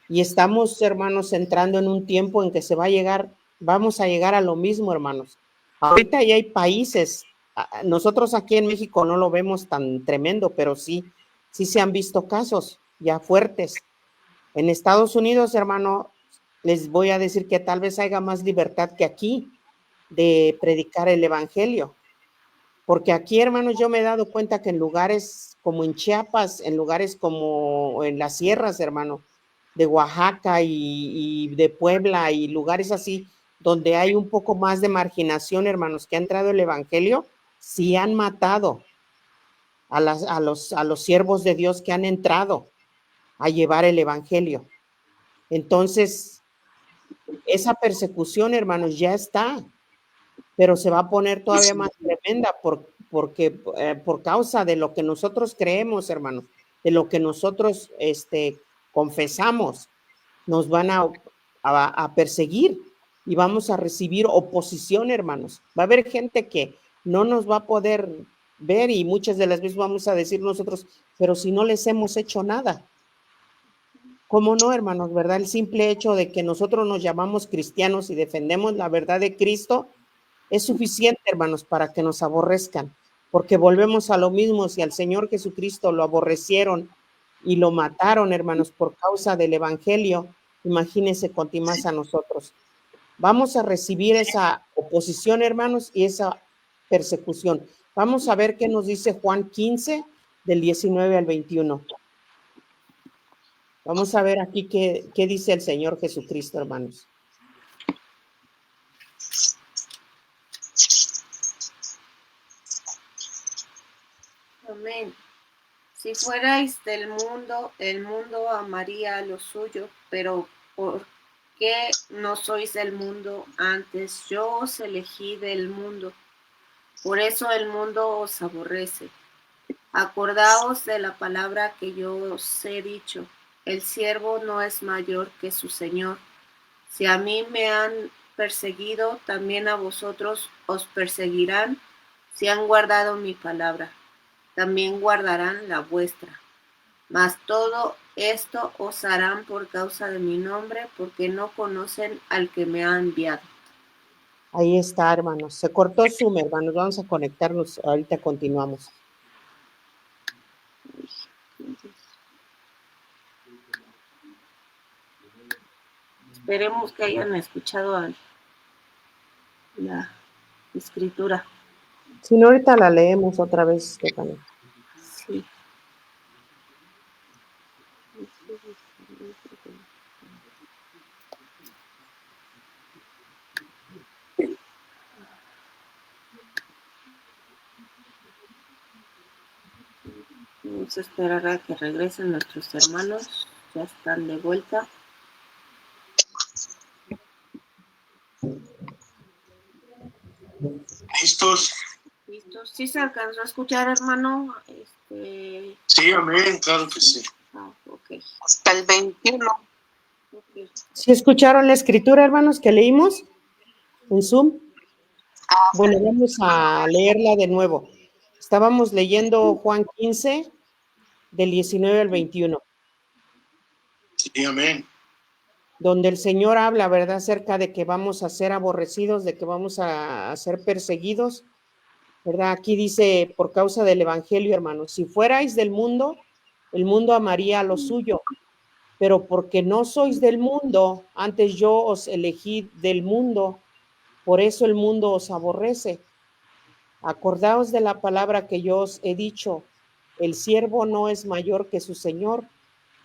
Y estamos, hermanos, entrando en un tiempo en que vamos a llegar a lo mismo, hermanos. Ahorita ya hay países, nosotros aquí en México no lo vemos tan tremendo, pero sí se han visto casos ya fuertes. En Estados Unidos, hermano, les voy a decir que tal vez haya más libertad que aquí de predicar el evangelio. Porque aquí, hermanos, yo me he dado cuenta que en lugares como en Chiapas, en lugares como en las sierras, hermano, de Oaxaca y de Puebla y lugares así, donde hay un poco más de marginación, hermanos, que ha entrado el evangelio, sí han matado a los siervos de Dios que han entrado a llevar el evangelio. Entonces, esa persecución, hermanos, ya está, pero se va a poner todavía más tremenda porque por causa de lo que nosotros creemos, hermanos, de lo que nosotros confesamos, nos van a perseguir y vamos a recibir oposición, hermanos. Va a haber gente que no nos va a poder ver y muchas de las veces vamos a decir nosotros, pero si no les hemos hecho nada. ¿Cómo no, hermanos? ¿Verdad? El simple hecho de que nosotros nos llamamos cristianos y defendemos la verdad de Cristo es suficiente, hermanos, para que nos aborrezcan, porque volvemos a lo mismo. Si al Señor Jesucristo lo aborrecieron y lo mataron, hermanos, por causa del evangelio, imagínense cuánto más a nosotros. Vamos a recibir esa oposición, hermanos, y esa persecución. Vamos a ver qué nos dice Juan 15, del 19 al 21. Vamos a ver aquí qué dice el Señor Jesucristo, hermanos. Amén. Si fuerais del mundo, el mundo amaría lo suyo, pero ¿por qué no sois del mundo? Antes yo os elegí del mundo, por eso el mundo os aborrece. Acordaos de la palabra que yo os he dicho, el siervo no es mayor que su Señor. Si a mí me han perseguido, también a vosotros os perseguirán. Si han guardado mi palabra, también guardarán la vuestra. Mas todo esto os harán por causa de mi nombre, porque no conocen al que me ha enviado. Ahí está, hermanos. Se cortó Zoom, hermanos. Vamos a conectarnos. Ahorita continuamos. Esperemos que hayan escuchado la escritura. Si no, ahorita la leemos otra vez, Estefania. Sí. Vamos a esperar a que regresen nuestros hermanos. Ya están de vuelta. ¿Listos? ¿Listos? ¿Sí se alcanzó a escuchar, hermano? Sí, amén, claro que sí. Okay. Hasta el 21. Okay. ¿Sí escucharon la escritura, hermanos, que leímos en Zoom? Bueno, vamos a leerla de nuevo. Estábamos leyendo Juan 15, del 19 al 21. Sí, amén. Donde el Señor habla, ¿verdad?, acerca de que vamos a ser aborrecidos, de que vamos a ser perseguidos, ¿verdad? Aquí dice, por causa del evangelio, hermanos, si fuerais del mundo, el mundo amaría lo suyo, pero porque no sois del mundo, antes yo os elegí del mundo, por eso el mundo os aborrece. Acordaos de la palabra que yo os he dicho, el siervo no es mayor que su Señor.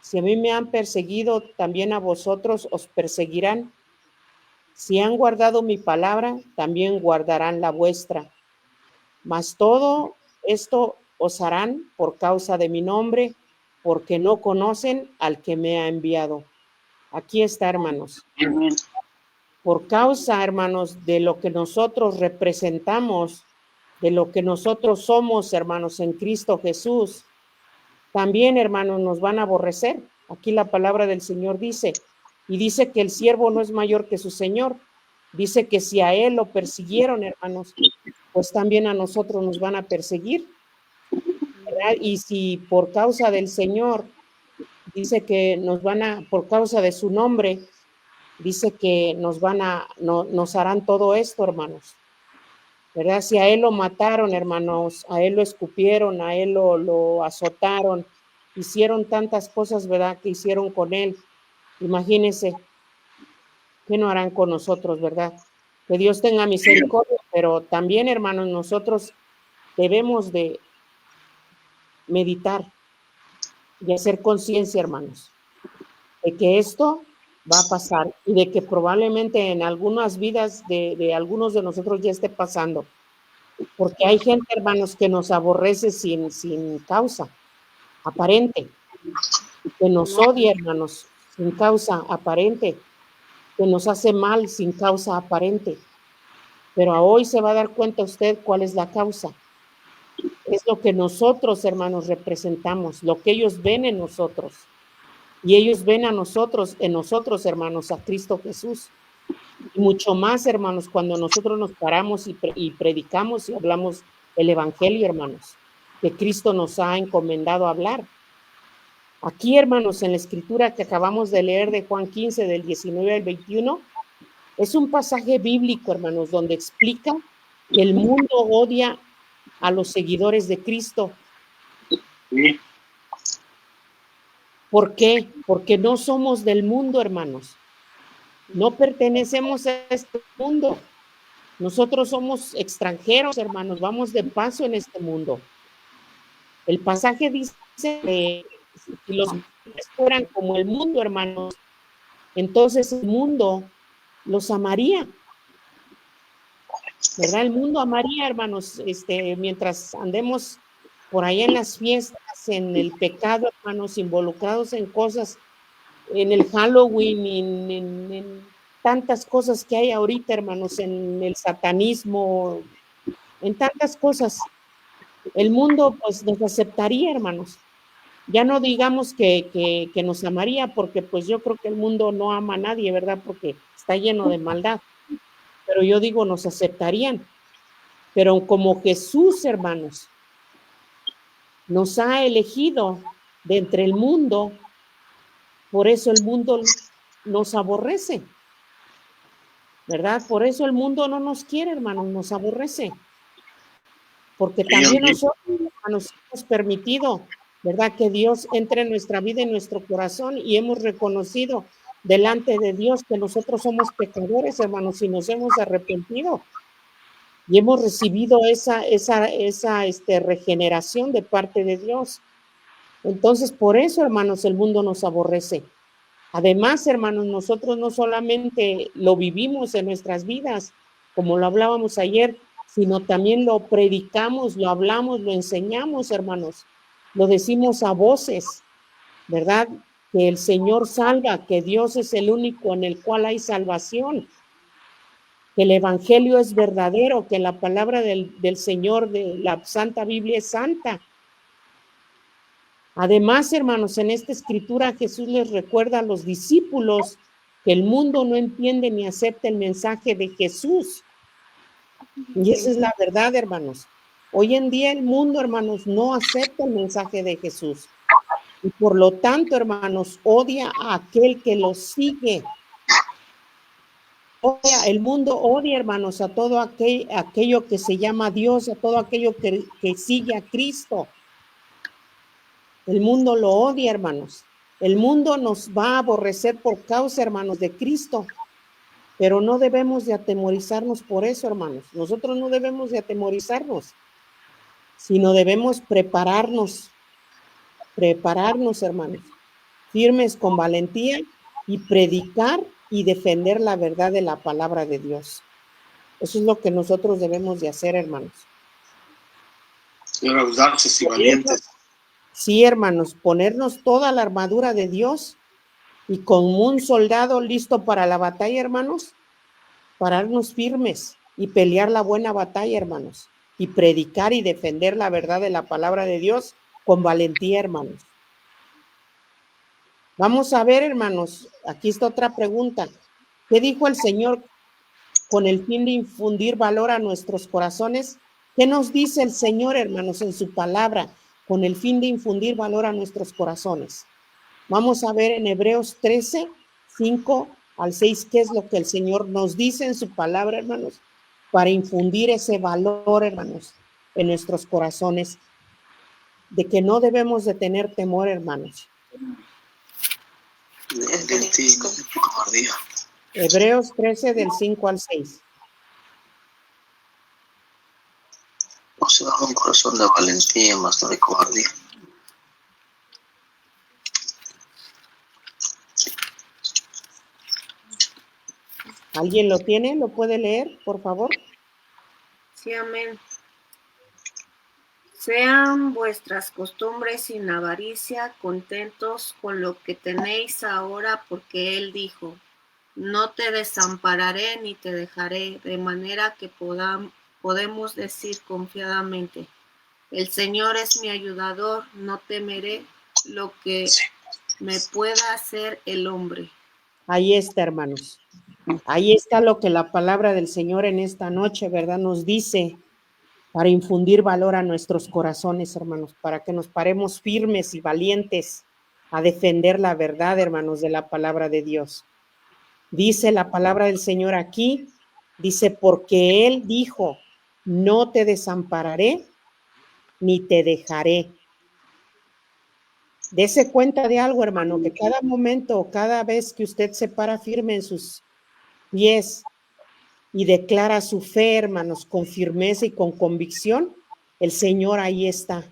Si a mí me han perseguido, también a vosotros os perseguirán. Si han guardado mi palabra, también guardarán la vuestra. Mas todo esto os harán por causa de mi nombre, porque no conocen al que me ha enviado. Aquí está, hermanos. por causa, hermanos, de lo que nosotros representamos, de lo que nosotros somos, hermanos, en Cristo Jesús, también, hermanos, nos van a aborrecer. Aquí la palabra del Señor dice, y dice que el siervo no es mayor que su Señor. Dice que si a él lo persiguieron, hermanos, pues también a nosotros nos van a perseguir, ¿verdad? Y si por causa del Señor, dice que por causa de su nombre, dice que nos harán todo esto, hermanos, ¿verdad? Si a él lo mataron, hermanos, a él lo escupieron, a él lo azotaron, hicieron tantas cosas, ¿verdad?, que hicieron con él. Imagínense, ¿qué no harán con nosotros, verdad? Que Dios tenga misericordia, pero también, hermanos, nosotros debemos de meditar y hacer conciencia, hermanos, de que esto va a pasar y de que probablemente en algunas vidas de algunos de nosotros ya esté pasando. Porque hay gente, hermanos, que nos aborrece sin causa aparente, que nos odia, hermanos, sin causa aparente, que nos hace mal sin causa aparente. Pero hoy se va a dar cuenta usted cuál es la causa. Es lo que nosotros, hermanos, representamos, lo que ellos ven en nosotros. Y ellos ven a nosotros, en nosotros, hermanos, a Cristo Jesús. Y mucho más, hermanos, cuando nosotros nos paramos y predicamos y hablamos el evangelio, hermanos, que Cristo nos ha encomendado a hablar. Aquí, hermanos, en la escritura que acabamos de leer de Juan 15, del 19 al 21, es un pasaje bíblico, hermanos, donde explica que el mundo odia a los seguidores de Cristo. Sí. ¿Por qué? Porque no somos del mundo, hermanos. No pertenecemos a este mundo. Nosotros somos extranjeros, hermanos, vamos de paso en este mundo. El pasaje dice que si los hombres fueran como el mundo, hermanos, entonces el mundo los amaría, ¿verdad? El mundo amaría, hermanos, mientras andemos por allá en las fiestas, en el pecado, hermanos, involucrados en cosas, en el Halloween, en tantas cosas que hay ahorita, hermanos, en el satanismo, en tantas cosas. El mundo, pues, nos aceptaría, hermanos. Ya no digamos que nos amaría, porque pues yo creo que el mundo no ama a nadie, ¿verdad? Porque está lleno de maldad. Pero yo digo, nos aceptarían. Pero como Jesús, hermanos, nos ha elegido de entre el mundo, por eso el mundo nos aborrece, ¿verdad? Por eso el mundo no nos quiere, hermanos, nos aborrece. Porque también nosotros, hermanos, hemos permitido, ¿verdad?, que Dios entre en nuestra vida, en nuestro corazón, y hemos reconocido delante de Dios que nosotros somos pecadores, hermanos, y nos hemos arrepentido. Y hemos recibido esa regeneración de parte de Dios. Entonces, por eso, hermanos, el mundo nos aborrece. Además, hermanos, nosotros no solamente lo vivimos en nuestras vidas, como lo hablábamos ayer, sino también lo predicamos, lo hablamos, lo enseñamos, hermanos. Lo decimos a voces, ¿verdad? Que el Señor salva, que Dios es el único en el cual hay salvación, que el evangelio es verdadero, que la palabra del Señor, de la Santa Biblia, es santa. Además, hermanos, en esta escritura Jesús les recuerda a los discípulos que el mundo no entiende ni acepta el mensaje de Jesús. Y esa es la verdad, hermanos. Hoy en día el mundo, hermanos, no acepta el mensaje de Jesús. Y por lo tanto, hermanos, odia a aquel que lo sigue. El mundo odia, hermanos, a todo aquello que se llama Dios, a todo aquello que sigue a Cristo. El mundo lo odia, hermanos. El mundo nos va a aborrecer por causa, hermanos, de Cristo. Pero no debemos de atemorizarnos por eso, hermanos. Nosotros no debemos de atemorizarnos, sino debemos prepararnos, hermanos, firmes con valentía y predicar y defender la verdad de la palabra de Dios. Eso es lo que nosotros debemos de hacer, hermanos. Ser audaces y valientes. Sí, hermanos, ponernos toda la armadura de Dios y como un soldado listo para la batalla, hermanos, pararnos firmes y pelear la buena batalla, hermanos, y predicar y defender la verdad de la palabra de Dios con valentía, hermanos. Vamos a ver, hermanos, aquí está otra pregunta. ¿Qué dijo el Señor con el fin de infundir valor a nuestros corazones? ¿Qué nos dice el Señor, hermanos, en su palabra con el fin de infundir valor a nuestros corazones? Vamos a ver en Hebreos 13, 5 al 6, qué es lo que el Señor nos dice en su palabra, hermanos, para infundir ese valor, hermanos, en nuestros corazones, de que no debemos de tener temor, hermanos. Hebreos 13, del 5 al 6. O sea, un corazón de valentía, más no de cobardía. ¿Alguien lo tiene? ¿Lo puede leer, por favor? Sí, amén. Sean vuestras costumbres sin avaricia, contentos con lo que tenéis ahora, porque Él dijo, no te desampararé ni te dejaré, de manera que podemos decir confiadamente, el Señor es mi ayudador, no temeré lo que me pueda hacer el hombre. Ahí está, hermanos. Ahí está lo que la palabra del Señor en esta noche, ¿verdad? Nos dice para infundir valor a nuestros corazones, hermanos, para que nos paremos firmes y valientes a defender la verdad, hermanos, de la palabra de Dios. Dice la palabra del Señor aquí, dice, porque Él dijo, no te desampararé ni te dejaré. Dese cuenta de algo, hermano, que cada momento, cada vez que usted se para firme en sus pies y declara su fe, hermanos, con firmeza y con convicción, el Señor ahí está,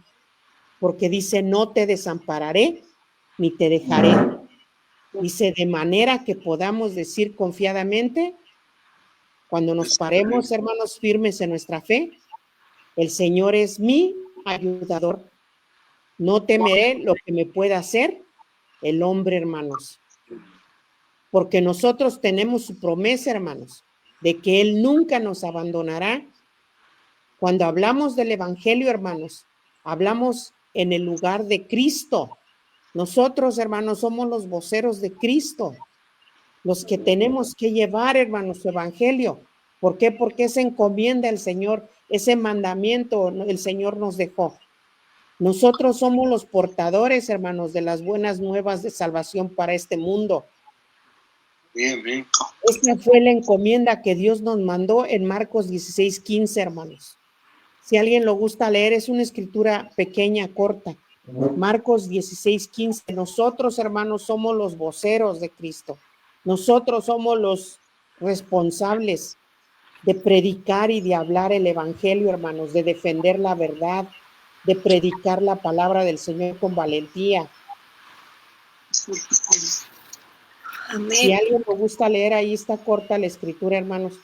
porque dice, no te desampararé ni te dejaré. Dice, de manera que podamos decir confiadamente, cuando nos paremos, hermanos, firmes en nuestra fe, el Señor es mi ayudador. No temeré lo que me pueda hacer el hombre, hermanos. Porque nosotros tenemos su promesa, hermanos, de que Él nunca nos abandonará. Cuando hablamos del Evangelio, hermanos, hablamos en el lugar de Cristo. Nosotros, hermanos, somos los voceros de Cristo, los que tenemos que llevar, hermanos, su Evangelio. ¿Por qué? Porque esa encomienda el Señor, ese mandamiento el Señor nos dejó. Nosotros somos los portadores, hermanos, de las buenas nuevas de salvación para este mundo. Bien, bien. Esta fue la encomienda que Dios nos mandó en Marcos 16, 15, hermanos. Si alguien lo gusta leer, es una escritura pequeña, corta. Marcos 16, 15. Nosotros, hermanos, somos los voceros de Cristo. Nosotros somos los responsables de predicar y de hablar el Evangelio, hermanos, de defender la verdad, de predicar la palabra del Señor con valentía. Amén. Si alguien le gusta leer, ahí está corta la escritura, hermanos.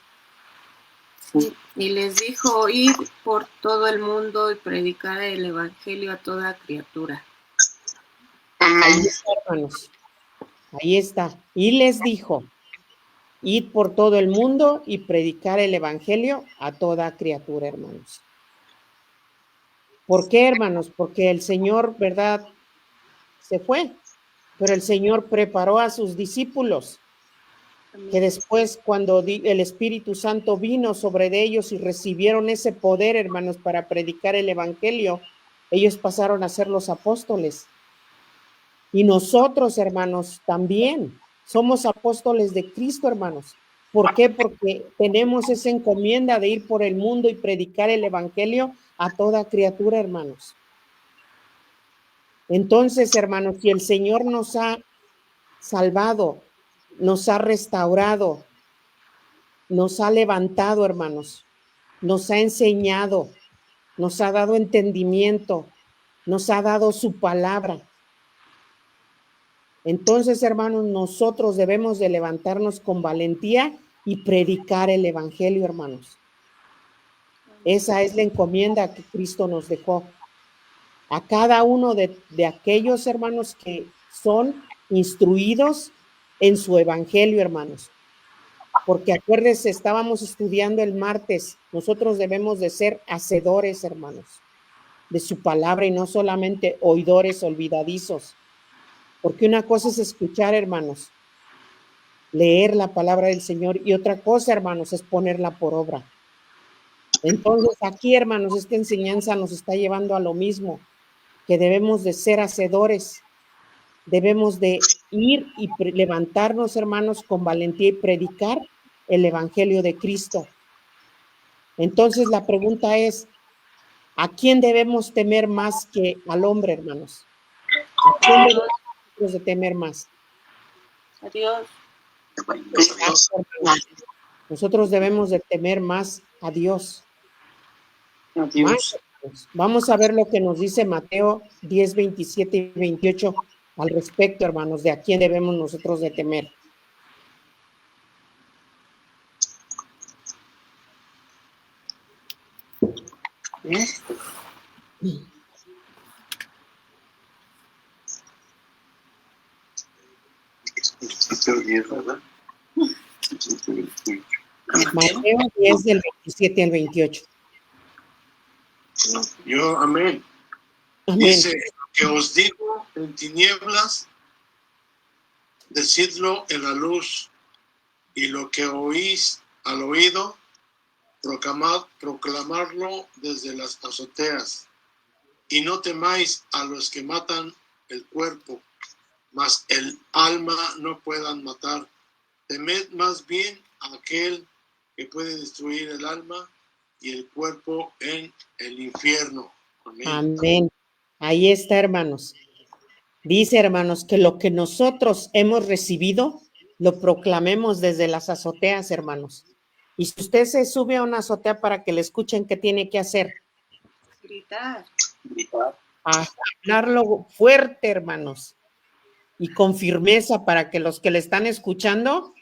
Sí. Y les dijo, id por todo el mundo y predicar el Evangelio a toda criatura. Ahí está, hermanos. Ahí está. Y les dijo, id por todo el mundo y predicar el Evangelio a toda criatura, hermanos. ¿Por qué, hermanos? Porque el Señor, ¿verdad? Se fue, pero el Señor preparó a sus discípulos, que después cuando el Espíritu Santo vino sobre ellos y recibieron ese poder, hermanos, para predicar el Evangelio, ellos pasaron a ser los apóstoles. Y nosotros, hermanos, también somos apóstoles de Cristo, hermanos. ¿Por qué? Porque tenemos esa encomienda de ir por el mundo y predicar el Evangelio a toda criatura, hermanos. Entonces, hermanos, si el Señor nos ha salvado, nos ha restaurado, nos ha levantado, hermanos, nos ha enseñado, nos ha dado entendimiento, nos ha dado su palabra. Entonces, hermanos, nosotros debemos de levantarnos con valentía y predicar el Evangelio, hermanos. Esa es la encomienda que Cristo nos dejó. A cada uno de aquellos, hermanos, que son instruidos en su Evangelio, hermanos. porque acuérdense, estábamos estudiando el martes, nosotros debemos de ser hacedores, hermanos, de su palabra y no solamente oidores olvidadizos, porque una cosa es escuchar, hermanos, leer la palabra del Señor, y otra cosa, hermanos, es ponerla por obra. Entonces aquí, hermanos, esta enseñanza nos está llevando a lo mismo, que debemos de ser hacedores, debemos de ir y levantarnos, hermanos, con valentía y predicar el Evangelio de Cristo. Entonces la pregunta es, ¿a quién debemos temer más que al hombre, hermanos? ¿A quién debemos de temer más? A Dios. Nosotros debemos de temer más a Dios. Adiós. Vamos a ver lo que nos dice Mateo 10, 27 y 28 al respecto, hermanos, de a quién debemos nosotros de temer. Mateo 10 del 27 al 28. Yo, amén. Amén. Dice, que os digo en tinieblas, decidlo en la luz, y lo que oís al oído, proclamarlo desde las azoteas. Y no temáis a los que matan el cuerpo, mas el alma no puedan matar. Temed más bien a aquel que puede destruir el alma y el cuerpo en el infierno. Amén. Amén. Ahí está, hermanos. Dice, hermanos, que lo que nosotros hemos recibido, lo proclamemos desde las azoteas, hermanos. Y si usted se sube a una azotea para que le escuchen, ¿qué tiene que hacer? Gritar. A hablarlo fuerte, hermanos, y con firmeza para que los que le están escuchando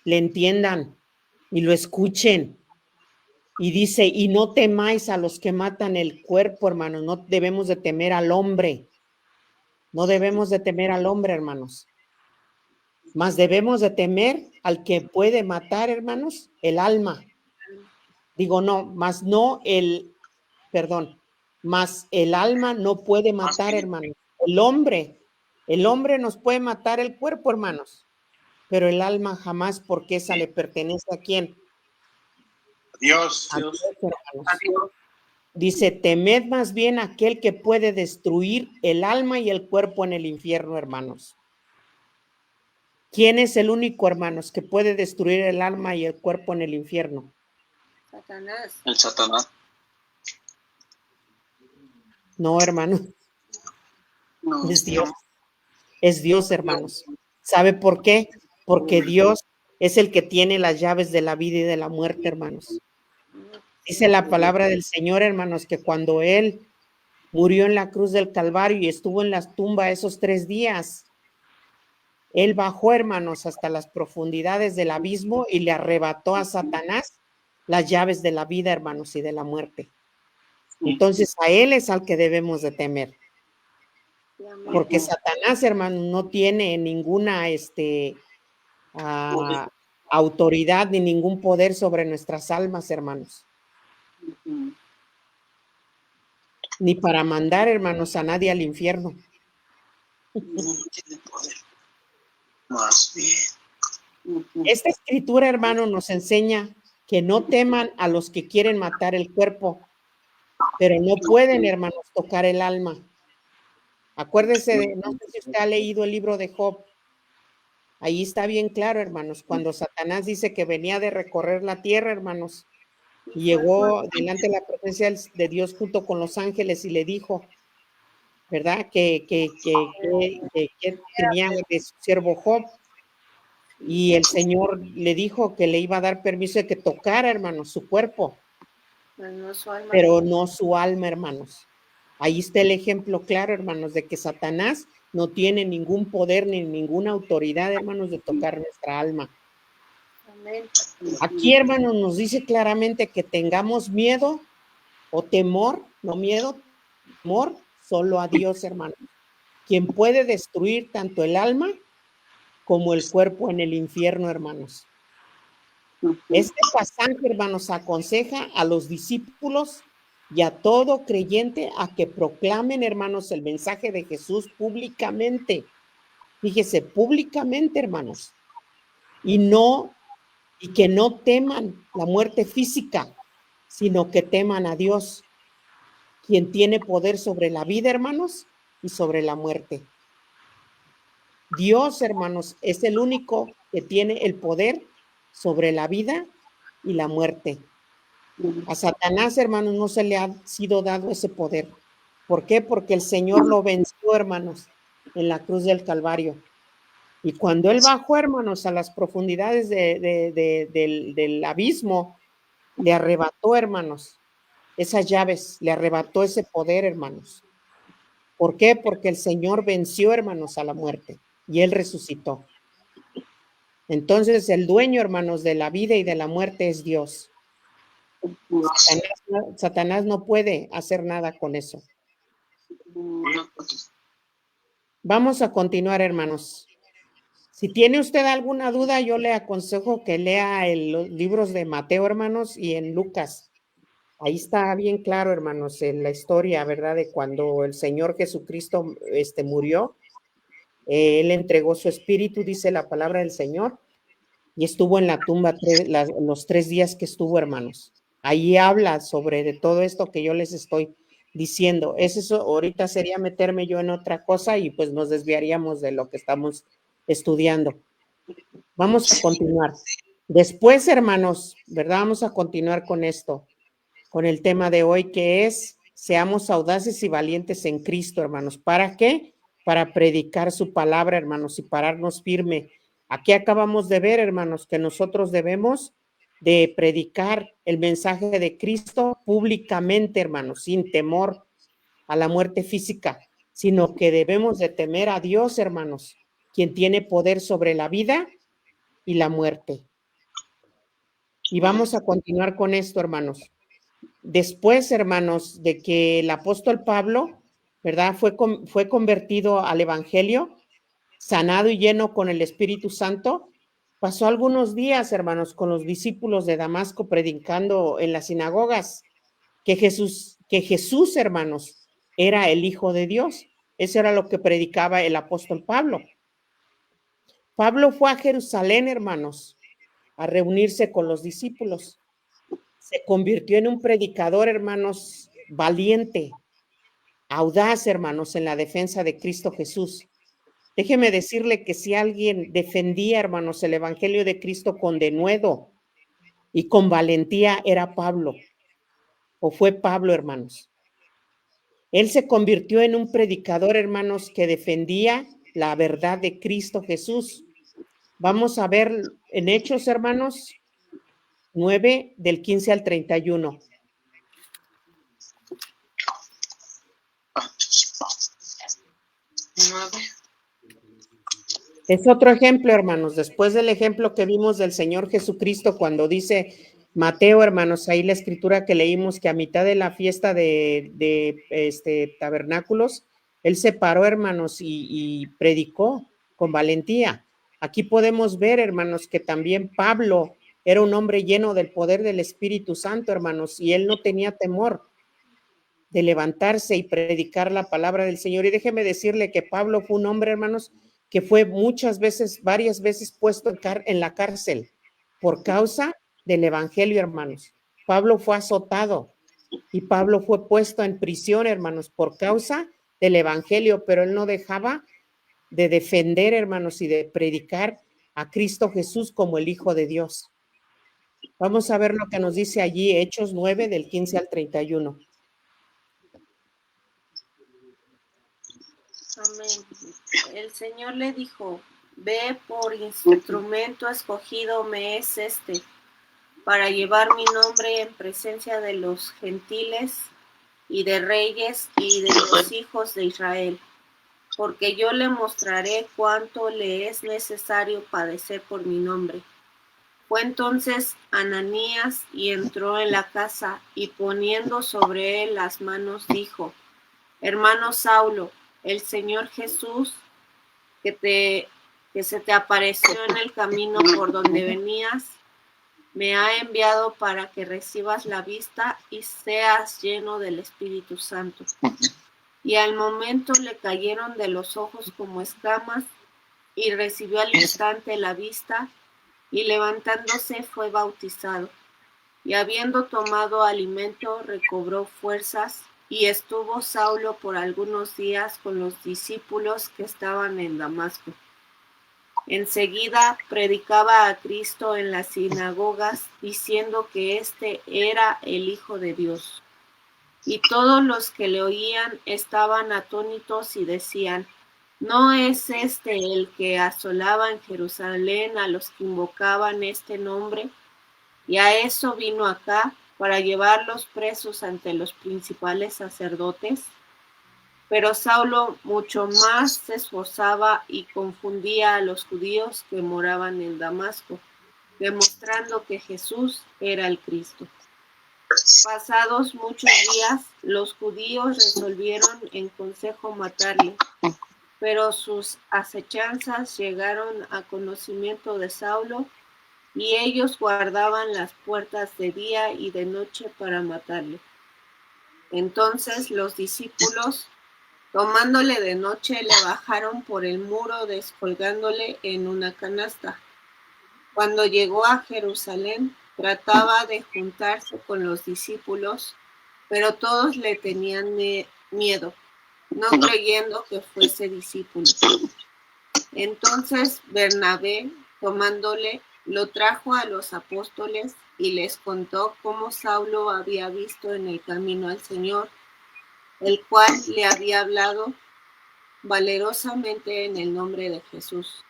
le entiendan y lo escuchen. Y dice, y no temáis a los que matan el cuerpo, hermanos, no debemos de temer al hombre. No debemos de temer al hombre, hermanos. Mas debemos de temer al que puede matar, hermanos, el alma. Digo, no, mas no el, perdón, mas el alma no puede matar, hermanos. El hombre nos puede matar el cuerpo, hermanos, pero el alma jamás, porque esa le pertenece ¿a quién? Dios. A Dios, hermanos. Dice, temed más bien aquel que puede destruir el alma y el cuerpo en el infierno, hermanos. ¿Quién es el único, hermanos, que puede destruir el alma y el cuerpo en el infierno? Satanás. El Satanás. No, hermano. No, Es Dios. Es Dios, hermanos. ¿Sabe por qué? Porque Dios es el que tiene las llaves de la vida y de la muerte, hermanos. Dice la palabra del Señor, hermanos, que cuando Él murió en la cruz del Calvario y estuvo en la tumba esos 3 días, Él bajó, hermanos, hasta las profundidades del abismo y le arrebató a Satanás las llaves de la vida, hermanos, y de la muerte. Entonces a Él es al que debemos de temer. Porque Satanás, hermanos, no tiene ninguna autoridad ni ningún poder sobre nuestras almas, hermanos. Ni para mandar, hermanos, a nadie al infierno. No tiene poder. Más bien. Esta escritura, hermano, nos enseña que no teman a los que quieren matar el cuerpo, pero no pueden, hermanos, tocar el alma. Acuérdese de, no sé si usted ha leído el libro de Job. Ahí está bien claro, hermanos, cuando Satanás dice que venía de recorrer la tierra, hermanos, y llegó delante de la presencia de Dios junto con los ángeles y le dijo, ¿verdad? Que tenía de su siervo Job. Y el Señor le dijo que le iba a dar permiso de que tocara, hermanos, su cuerpo, pero no su alma, hermanos. Ahí está el ejemplo claro, hermanos, de que Satanás no tiene ningún poder ni ninguna autoridad, hermanos, de tocar nuestra alma. Aquí, hermanos, nos dice claramente que tengamos miedo o temor, no miedo, temor, solo a Dios, hermanos, quien puede destruir tanto el alma como el cuerpo en el infierno, hermanos. Este pasaje, hermanos, aconseja a los discípulos y a todo creyente a que proclamen, hermanos, el mensaje de Jesús públicamente. Fíjese, públicamente, hermanos. Y que no teman la muerte física, sino que teman a Dios, quien tiene poder sobre la vida, hermanos, y sobre la muerte. Dios, hermanos, es el único que tiene el poder sobre la vida y la muerte. A Satanás, hermanos, no se le ha sido dado ese poder. ¿Por qué? Porque el Señor lo venció, hermanos, en la cruz del Calvario. Y cuando Él bajó, hermanos, a las profundidades del abismo, le arrebató, hermanos, esas llaves, le arrebató ese poder, hermanos. ¿Por qué? Porque el Señor venció, hermanos, a la muerte y Él resucitó. Entonces, el dueño, hermanos, de la vida y de la muerte es Dios. Satanás no puede hacer nada con eso. Vamos a continuar, hermanos. Si tiene usted alguna duda, yo le aconsejo que lea los libros de Mateo, hermanos, y en Lucas. Ahí está bien claro, hermanos, en la historia, ¿verdad? De cuando el Señor Jesucristo murió, Él entregó su espíritu, dice la palabra del Señor, y estuvo en la tumba los 3 días que estuvo, hermanos. Ahí habla sobre de todo esto que yo les estoy diciendo. Eso ahorita sería meterme yo en otra cosa y pues nos desviaríamos de lo que estamos estudiando. Vamos a continuar. Después, hermanos, ¿verdad? Vamos a continuar con esto, con el tema de hoy, que es: seamos audaces y valientes en Cristo, hermanos. ¿Para qué? Para predicar su palabra, hermanos, y pararnos firme. Aquí acabamos de ver, hermanos, que nosotros debemos de predicar el mensaje de Cristo públicamente, hermanos, sin temor a la muerte física, sino que debemos de temer a Dios, hermanos, quien tiene poder sobre la vida y la muerte. Y vamos a continuar con esto, hermanos. Después, hermanos, de que el apóstol Pablo, ¿verdad?, fue convertido al evangelio, sanado y lleno con el Espíritu Santo, pasó algunos días, hermanos, con los discípulos de Damasco predicando en las sinagogas que Jesús, hermanos, era el Hijo de Dios. Eso era lo que predicaba el apóstol Pablo. Pablo fue a Jerusalén, hermanos, a reunirse con los discípulos. Se convirtió en un predicador, hermanos, valiente, audaz, hermanos, en la defensa de Cristo Jesús. Déjeme decirle que si alguien defendía, hermanos, el evangelio de Cristo con denuedo y con valentía, era Pablo, o fue Pablo, hermanos. Él se convirtió en un predicador, hermanos, que defendía la verdad de Cristo Jesús. Vamos a ver en Hechos, hermanos, 9, del 15 al 31. Es otro ejemplo, hermanos, después del ejemplo que vimos del Señor Jesucristo cuando dice Mateo, hermanos, ahí la escritura que leímos, que a mitad de la fiesta de tabernáculos, Él se paró, hermanos, y predicó con valentía. Aquí podemos ver, hermanos, que también Pablo era un hombre lleno del poder del Espíritu Santo, hermanos, y él no tenía temor de levantarse y predicar la palabra del Señor. Y déjeme decirle que Pablo fue un hombre, hermanos, que fue varias veces puesto en la cárcel por causa del evangelio, hermanos. Pablo fue azotado y Pablo fue puesto en prisión, hermanos, por causa del evangelio, pero él no dejaba de defender, hermanos, y de predicar a Cristo Jesús como el Hijo de Dios. Vamos a ver lo que nos dice allí, Hechos 9, del 15 al 31. Amén. El Señor le dijo: ve, por instrumento escogido me es para llevar mi nombre en presencia de los gentiles y de reyes y de los hijos de Israel, porque yo le mostraré cuánto le es necesario padecer por mi nombre. Fue entonces Ananías y entró en la casa, y poniendo sobre él las manos dijo: hermano Saulo, el Señor Jesús, que se te apareció en el camino por donde venías, me ha enviado para que recibas la vista y seas lleno del Espíritu Santo. Y al momento le cayeron de los ojos como escamas, y recibió al instante la vista, y levantándose fue bautizado. Y habiendo tomado alimento, recobró fuerzas, y estuvo Saulo por algunos días con los discípulos que estaban en Damasco. Enseguida predicaba a Cristo en las sinagogas, diciendo que éste era el Hijo de Dios. Y todos los que le oían estaban atónitos y decían: ¿no es este el que asolaba en Jerusalén a los que invocaban este nombre? Y a eso vino acá, para llevarlos presos ante los principales sacerdotes. Pero Saulo mucho más se esforzaba y confundía a los judíos que moraban en Damasco, demostrando que Jesús era el Cristo. Pasados muchos días, los judíos resolvieron en consejo matarle, pero sus acechanzas llegaron a conocimiento de Saulo, y ellos guardaban las puertas de día y de noche para matarle. Entonces los discípulos, tomándole de noche, le bajaron por el muro, descolgándole en una canasta. Cuando llegó a Jerusalén, trataba de juntarse con los discípulos, pero todos le tenían miedo, no creyendo que fuese discípulo. Entonces Bernabé, tomándole, lo trajo a los apóstoles y les contó cómo Saulo había visto en el camino al Señor, el cual le había hablado valerosamente en el nombre de Jesús.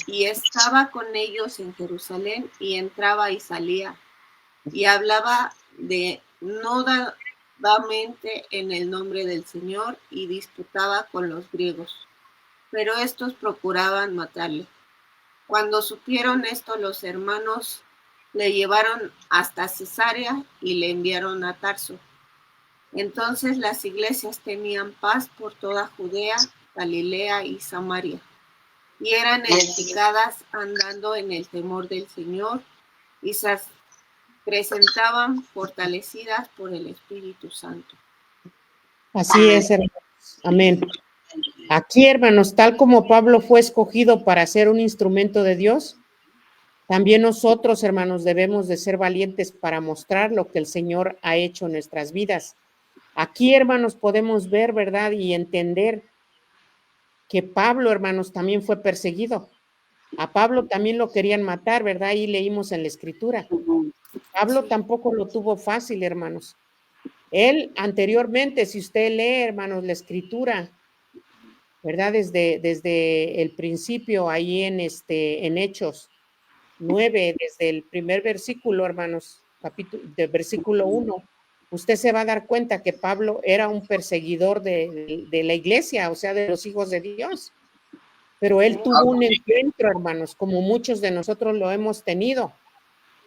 Y estaba con ellos en Jerusalén, y entraba y salía, y hablaba denodadamente en el nombre del Señor, y disputaba con los griegos. Pero estos procuraban matarle. Cuando supieron esto, los hermanos le llevaron hasta Cesarea y le enviaron a Tarso. Entonces las iglesias tenían paz por toda Judea, Galilea y Samaria, y eran edificadas andando en el temor del Señor, y se presentaban fortalecidas por el Espíritu Santo. Así es, hermanos. Amén. Aquí, hermanos, tal como Pablo fue escogido para ser un instrumento de Dios, también nosotros, hermanos, debemos de ser valientes para mostrar lo que el Señor ha hecho en nuestras vidas. Aquí, hermanos, podemos ver, ¿verdad? Y entender que Pablo, hermanos, también fue perseguido. A Pablo también lo querían matar, ¿verdad? Ahí leímos en la Escritura. Pablo tampoco lo tuvo fácil, hermanos. Él anteriormente, si usted lee, hermanos, la Escritura, ¿verdad? Desde el principio, ahí en Hechos 9, desde el primer versículo, hermanos, del versículo 1, usted se va a dar cuenta que Pablo era un perseguidor de la iglesia, o sea, de los hijos de Dios. Pero él tuvo un encuentro, hermanos, como muchos de nosotros lo hemos tenido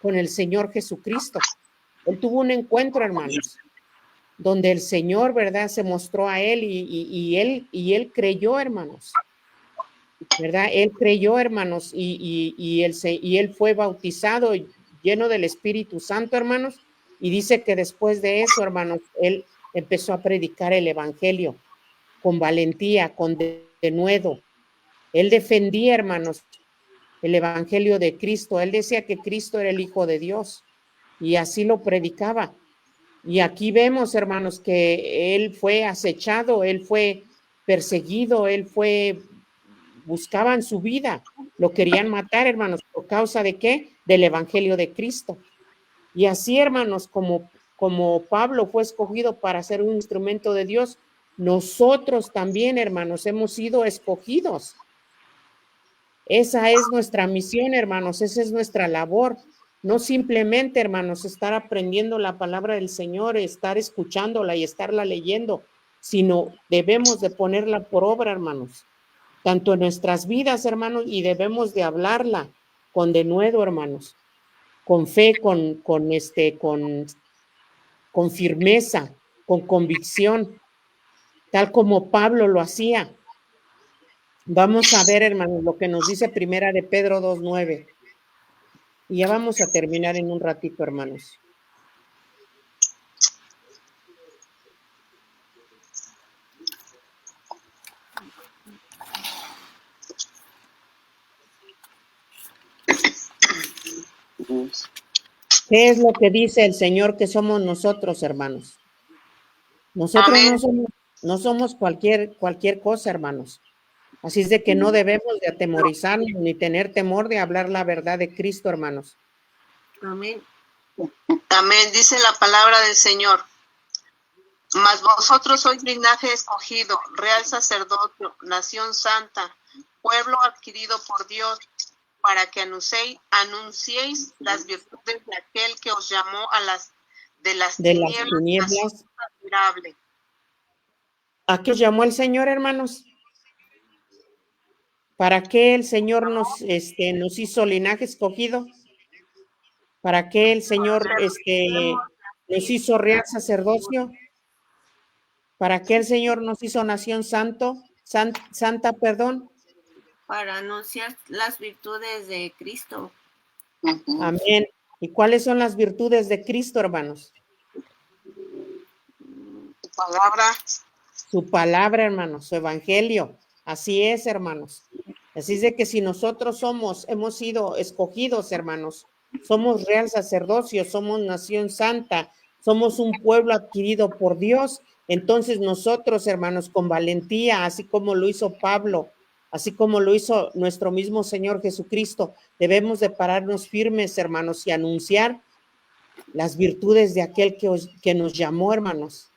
con el Señor Jesucristo. Él tuvo un encuentro, hermanos, donde el Señor, ¿verdad?, se mostró a él y él creyó, hermanos, ¿verdad? Él creyó, hermanos, y él fue bautizado lleno del Espíritu Santo, hermanos, y dice que después de eso, hermanos, él empezó a predicar el Evangelio con valentía, con denuedo. Él defendía, hermanos, el Evangelio de Cristo. Él decía que Cristo era el Hijo de Dios y así lo predicaba. Y aquí vemos, hermanos, que él fue acechado, él fue perseguido, buscaban su vida, lo querían matar, hermanos, ¿por causa de qué? Del Evangelio de Cristo. Y así, hermanos, como Pablo fue escogido para ser un instrumento de Dios, nosotros también, hermanos, hemos sido escogidos. Esa es nuestra misión, hermanos, esa es nuestra labor. No simplemente, hermanos, estar aprendiendo la palabra del Señor, estar escuchándola y estarla leyendo, sino debemos de ponerla por obra, hermanos, tanto en nuestras vidas, hermanos, y debemos de hablarla con denuedo, hermanos, con fe, con firmeza, con convicción, tal como Pablo lo hacía. Vamos a ver, hermanos, lo que nos dice Primera de Pedro 2:9. Y ya vamos a terminar en un ratito, hermanos. ¿Qué es lo que dice el Señor que somos nosotros, hermanos? Nosotros no somos cualquier cosa, hermanos. Así es de que no debemos de atemorizarnos ni tener temor de hablar la verdad de Cristo, hermanos. Amén. Amén. Dice la palabra del Señor. Mas vosotros sois linaje escogido, real sacerdocio, nación santa, pueblo adquirido por Dios, para que anunciéis las virtudes de aquel que os llamó de las tinieblas admirable. ¿A qué os llamó el Señor, hermanos? ¿Para qué el Señor nos hizo linaje escogido? ¿Para qué el Señor nos hizo real sacerdocio? ¿Para qué el Señor nos hizo nación santa, perdón? Para anunciar las virtudes de Cristo. Amén. ¿Y cuáles son las virtudes de Cristo, hermanos? Su palabra. Su palabra, hermanos, su evangelio. Así es, hermanos. Así es de que si nosotros hemos sido escogidos, hermanos, somos real sacerdocio, somos nación santa, somos un pueblo adquirido por Dios, entonces nosotros, hermanos, con valentía, así como lo hizo Pablo, así como lo hizo nuestro mismo Señor Jesucristo, debemos de pararnos firmes, hermanos, y anunciar las virtudes de aquel que nos llamó, hermanos,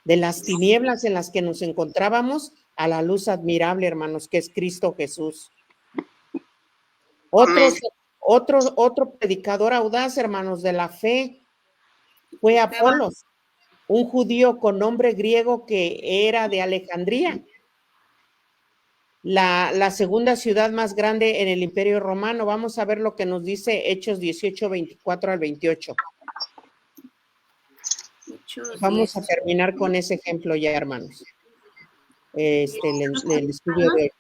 de las tinieblas en las que nos encontrábamos a la luz admirable, hermanos, que es Cristo Jesús. Otro predicador audaz, hermanos, de la fe fue Apolos, un judío con nombre griego que era de Alejandría, la segunda ciudad más grande en el Imperio Romano. Vamos a ver lo que nos dice Hechos 18, 24 al 28. Vamos a terminar con ese ejemplo ya, hermanos. El estudio de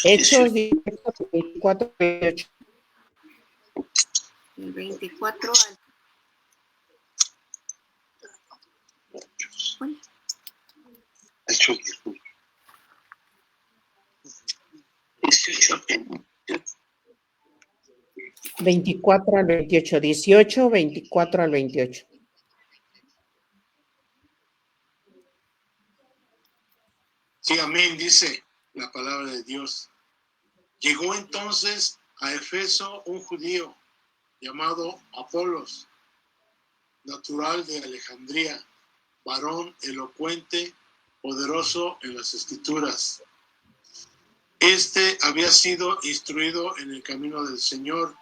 Hechos 24, 28. El 24 al... Bueno. 24 al 28, 18, 24 al 28. Sí, amén, dice la palabra de Dios. Llegó entonces a Efeso un judío llamado Apolos, natural de Alejandría, varón elocuente, poderoso en las Escrituras. Este había sido instruido en el camino del Señor,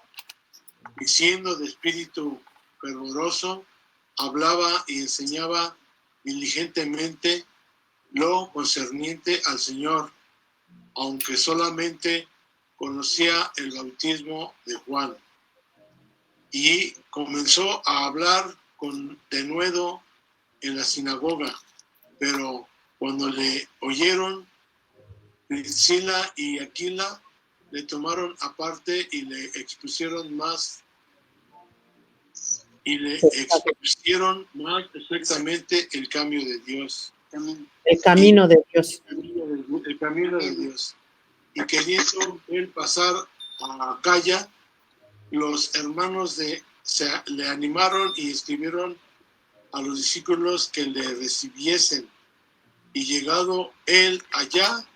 y siendo de espíritu fervoroso, hablaba y enseñaba diligentemente lo concerniente al Señor, aunque solamente conocía el bautismo de Juan. Y comenzó a hablar con denuedo en la sinagoga, pero cuando le oyeron, Priscila y Aquila le tomaron aparte y le expusieron más exactamente el cambio de Dios. El camino de Dios. El camino de Dios. Y queriendo él pasar a Acaya, los hermanos le animaron y escribieron a los discípulos que le recibiesen. Y llegado él allá,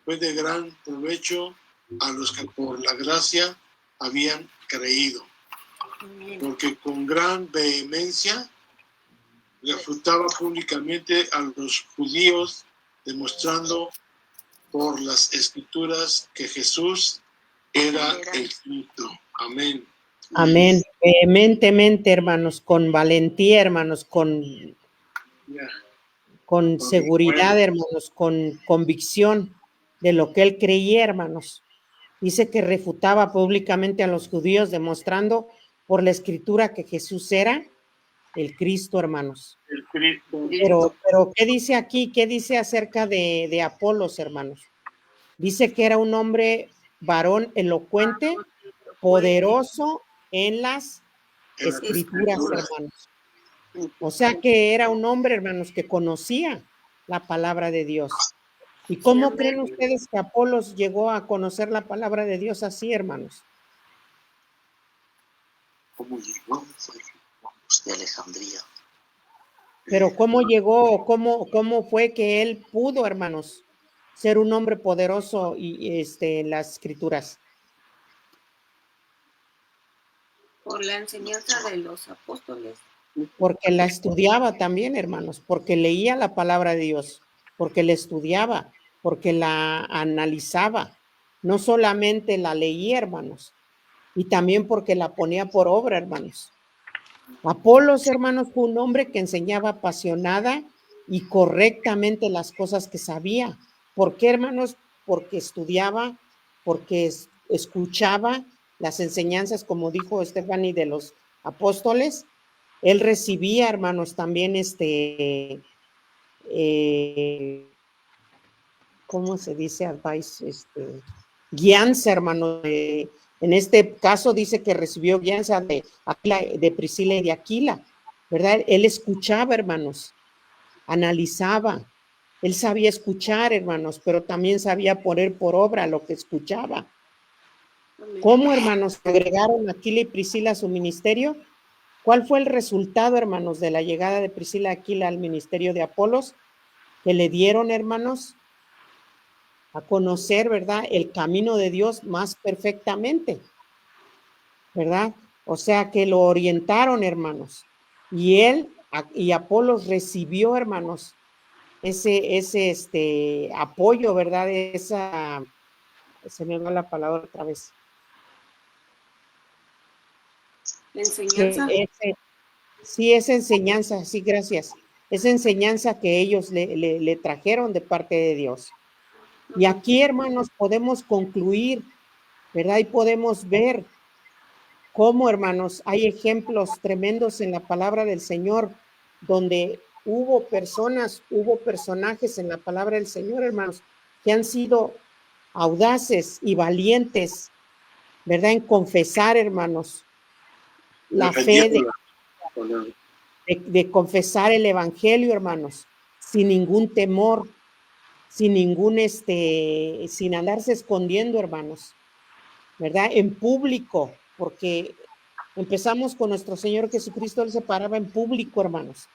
fue de gran provecho a los que por la gracia habían creído. Porque con gran vehemencia refutaba públicamente a los judíos, demostrando por las Escrituras que Jesús era el Cristo. Amén. Amén. Vehementemente, hermanos, con valentía, hermanos, con seguridad, hermanos, con convicción de lo que él creía, hermanos. Dice que refutaba públicamente a los judíos, demostrando por la Escritura que Jesús era el Cristo, hermanos. El Cristo. Pero ¿qué dice aquí? ¿Qué dice acerca de Apolos, hermanos? Dice que era un hombre varón elocuente, poderoso en las En las escrituras, escrituras. hermanos. O sea que era un hombre, hermanos, que conocía la palabra de Dios. ¿Y cómo creen ustedes que Apolos llegó a conocer la palabra de Dios así, hermanos? ¿Cómo llegó? Fue de Alejandría. Pero ¿cómo llegó? ¿Cómo fue que él pudo, hermanos, ser un hombre poderoso y en las escrituras? Por la enseñanza de los apóstoles. Porque la estudiaba también, hermanos, porque leía la palabra de Dios, porque la estudiaba, porque la analizaba. No solamente la leía, hermanos, y también porque la ponía por obra, hermanos. Apolos, hermanos, fue un hombre que enseñaba apasionada y correctamente las cosas que sabía. ¿Por qué, hermanos? Porque estudiaba, porque escuchaba las enseñanzas, como dijo Stephanie, de los apóstoles. Él recibía, hermanos, también ¿cómo se dice? Advice, guianza, hermanos. En este caso dice que recibió guianza de Priscila y de Aquila, ¿verdad? Él escuchaba, hermanos, analizaba. Él sabía escuchar, hermanos, pero también sabía poner por obra lo que escuchaba. ¿Cómo, hermanos, agregaron Aquila y Priscila a su ministerio? ¿Cuál fue el resultado, hermanos, de la llegada de Priscila y Aquila al ministerio de Apolos? Que le dieron, hermanos, a conocer, ¿verdad?, el camino de Dios más perfectamente, ¿verdad? O sea, que lo orientaron, hermanos. Y él y Apolos recibió, hermanos, ese apoyo, ¿verdad? Se me va la palabra otra vez. Enseñanza. Sí, esa enseñanza, sí, gracias. Esa enseñanza que ellos le trajeron de parte de Dios. Y aquí, hermanos, podemos concluir, ¿verdad? Y podemos ver cómo, hermanos, hay ejemplos tremendos en la palabra del Señor, donde hubo personajes en la palabra del Señor, hermanos, que han sido audaces y valientes, ¿verdad? En confesar, hermanos, la fe de confesar el evangelio, hermanos, sin ningún temor, sin andarse escondiendo, hermanos, ¿verdad? En público, porque empezamos con nuestro Señor Jesucristo, Él se paraba en público, hermanos,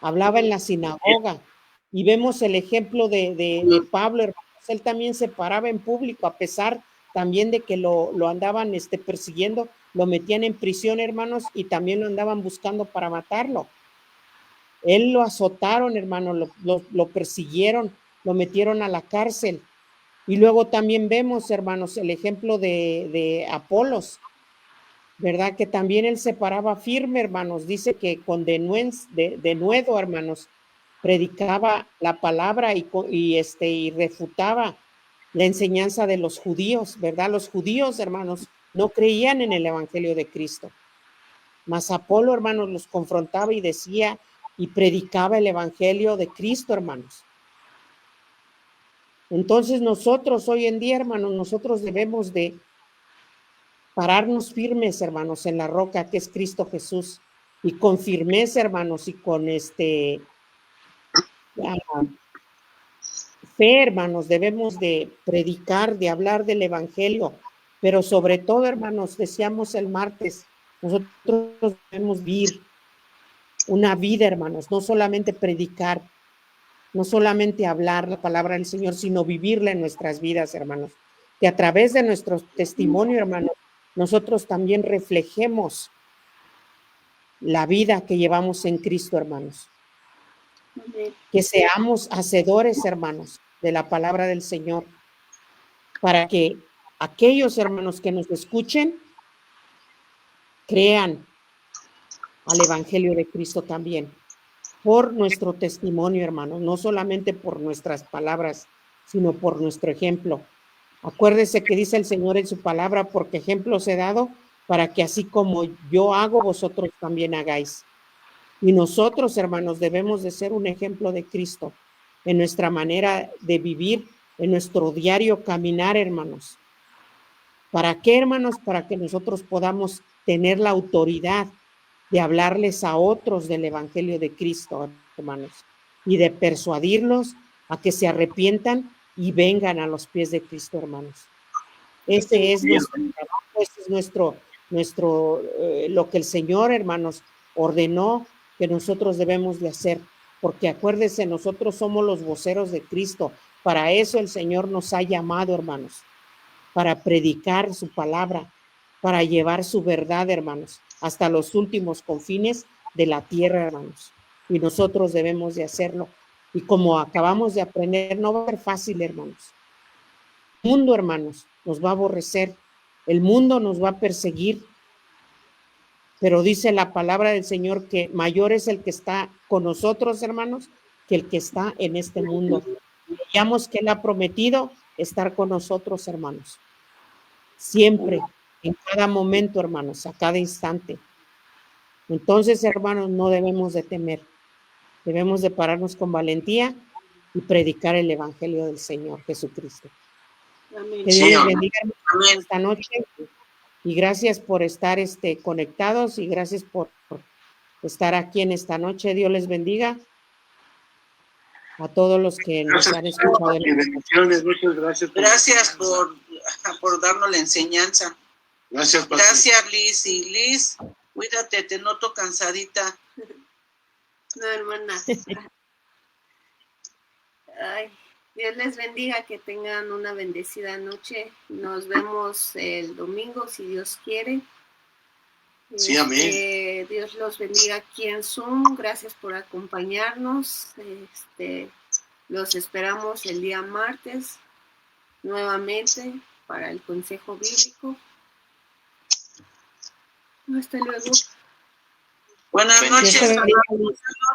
hablaba en la sinagoga, y vemos el ejemplo de Pablo, hermanos, él también se paraba en público, a pesar también de que lo andaban persiguiendo, lo metían en prisión, hermanos, y también lo andaban buscando para matarlo. Él lo azotaron, hermanos, lo persiguieron, lo metieron a la cárcel. Y luego también vemos, hermanos, el ejemplo de Apolos, ¿verdad? Que también él se paraba firme, hermanos. Dice que con denuedo, hermanos, predicaba la palabra y refutaba la enseñanza de los judíos, ¿verdad? Los judíos, hermanos, no creían en el evangelio de Cristo. Mas Apolo, hermanos, los confrontaba y decía y predicaba el evangelio de Cristo, hermanos. Entonces nosotros hoy en día, hermanos, nosotros debemos de pararnos firmes, hermanos, en la roca que es Cristo Jesús, y con firmeza, hermanos, y con fe, hermanos, debemos de predicar, de hablar del evangelio, pero sobre todo, hermanos, decíamos el martes, nosotros debemos vivir una vida, hermanos, no solamente predicar, no solamente hablar la palabra del Señor, sino vivirla en nuestras vidas, hermanos. Que a través de nuestro testimonio, hermanos, nosotros también reflejemos la vida que llevamos en Cristo, hermanos. Que seamos hacedores, hermanos, de la palabra del Señor, para que aquellos hermanos que nos escuchen crean al Evangelio de Cristo también. Por nuestro testimonio, hermanos, no solamente por nuestras palabras, sino por nuestro ejemplo. Acuérdese que dice el Señor en su palabra, porque ejemplo os he dado, para que así como yo hago, vosotros también hagáis. Y nosotros, hermanos, debemos de ser un ejemplo de Cristo en nuestra manera de vivir, en nuestro diario caminar, hermanos. ¿Para qué, hermanos? Para que nosotros podamos tener la autoridad de hablarles a otros del Evangelio de Cristo, hermanos, y de persuadirlos a que se arrepientan y vengan a los pies de Cristo, hermanos. Ese es nuestro trabajo, ese es lo que el Señor, hermanos, ordenó que nosotros debemos de hacer, porque acuérdense, nosotros somos los voceros de Cristo. Para eso el Señor nos ha llamado, hermanos, para predicar su palabra, para llevar su verdad, hermanos, hasta los últimos confines de la tierra, hermanos. Y nosotros debemos de hacerlo. Y como acabamos de aprender, no va a ser fácil, hermanos. El mundo, hermanos, nos va a aborrecer. El mundo nos va a perseguir. Pero dice la palabra del Señor que mayor es el que está con nosotros, hermanos, que el que está en este mundo. Veamos que Él ha prometido estar con nosotros, hermanos. Siempre, en cada momento, hermanos, a cada instante. Entonces, hermanos, no debemos de temer. Debemos de pararnos con valentía y predicar el Evangelio del Señor Jesucristo. Amén. Que Dios les bendiga esta noche. Y gracias por estar conectados y gracias por estar aquí en esta noche. Dios les bendiga a todos los que nos han escuchado. Bendiciones, muchas gracias. Gracias por darnos la enseñanza. Gracias, pastor. Gracias, Liz. Y Liz, cuídate, te noto cansadita. No, hermana. Ay, Dios les bendiga, que tengan una bendecida noche. Nos vemos el domingo, si Dios quiere. Sí, amén. Dios los bendiga aquí en Zoom. Gracias por acompañarnos. Los esperamos el día martes nuevamente para el Consejo Bíblico. Hasta luego. Buenas noches.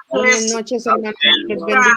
Buenas noches, hermanos. Les bendiga.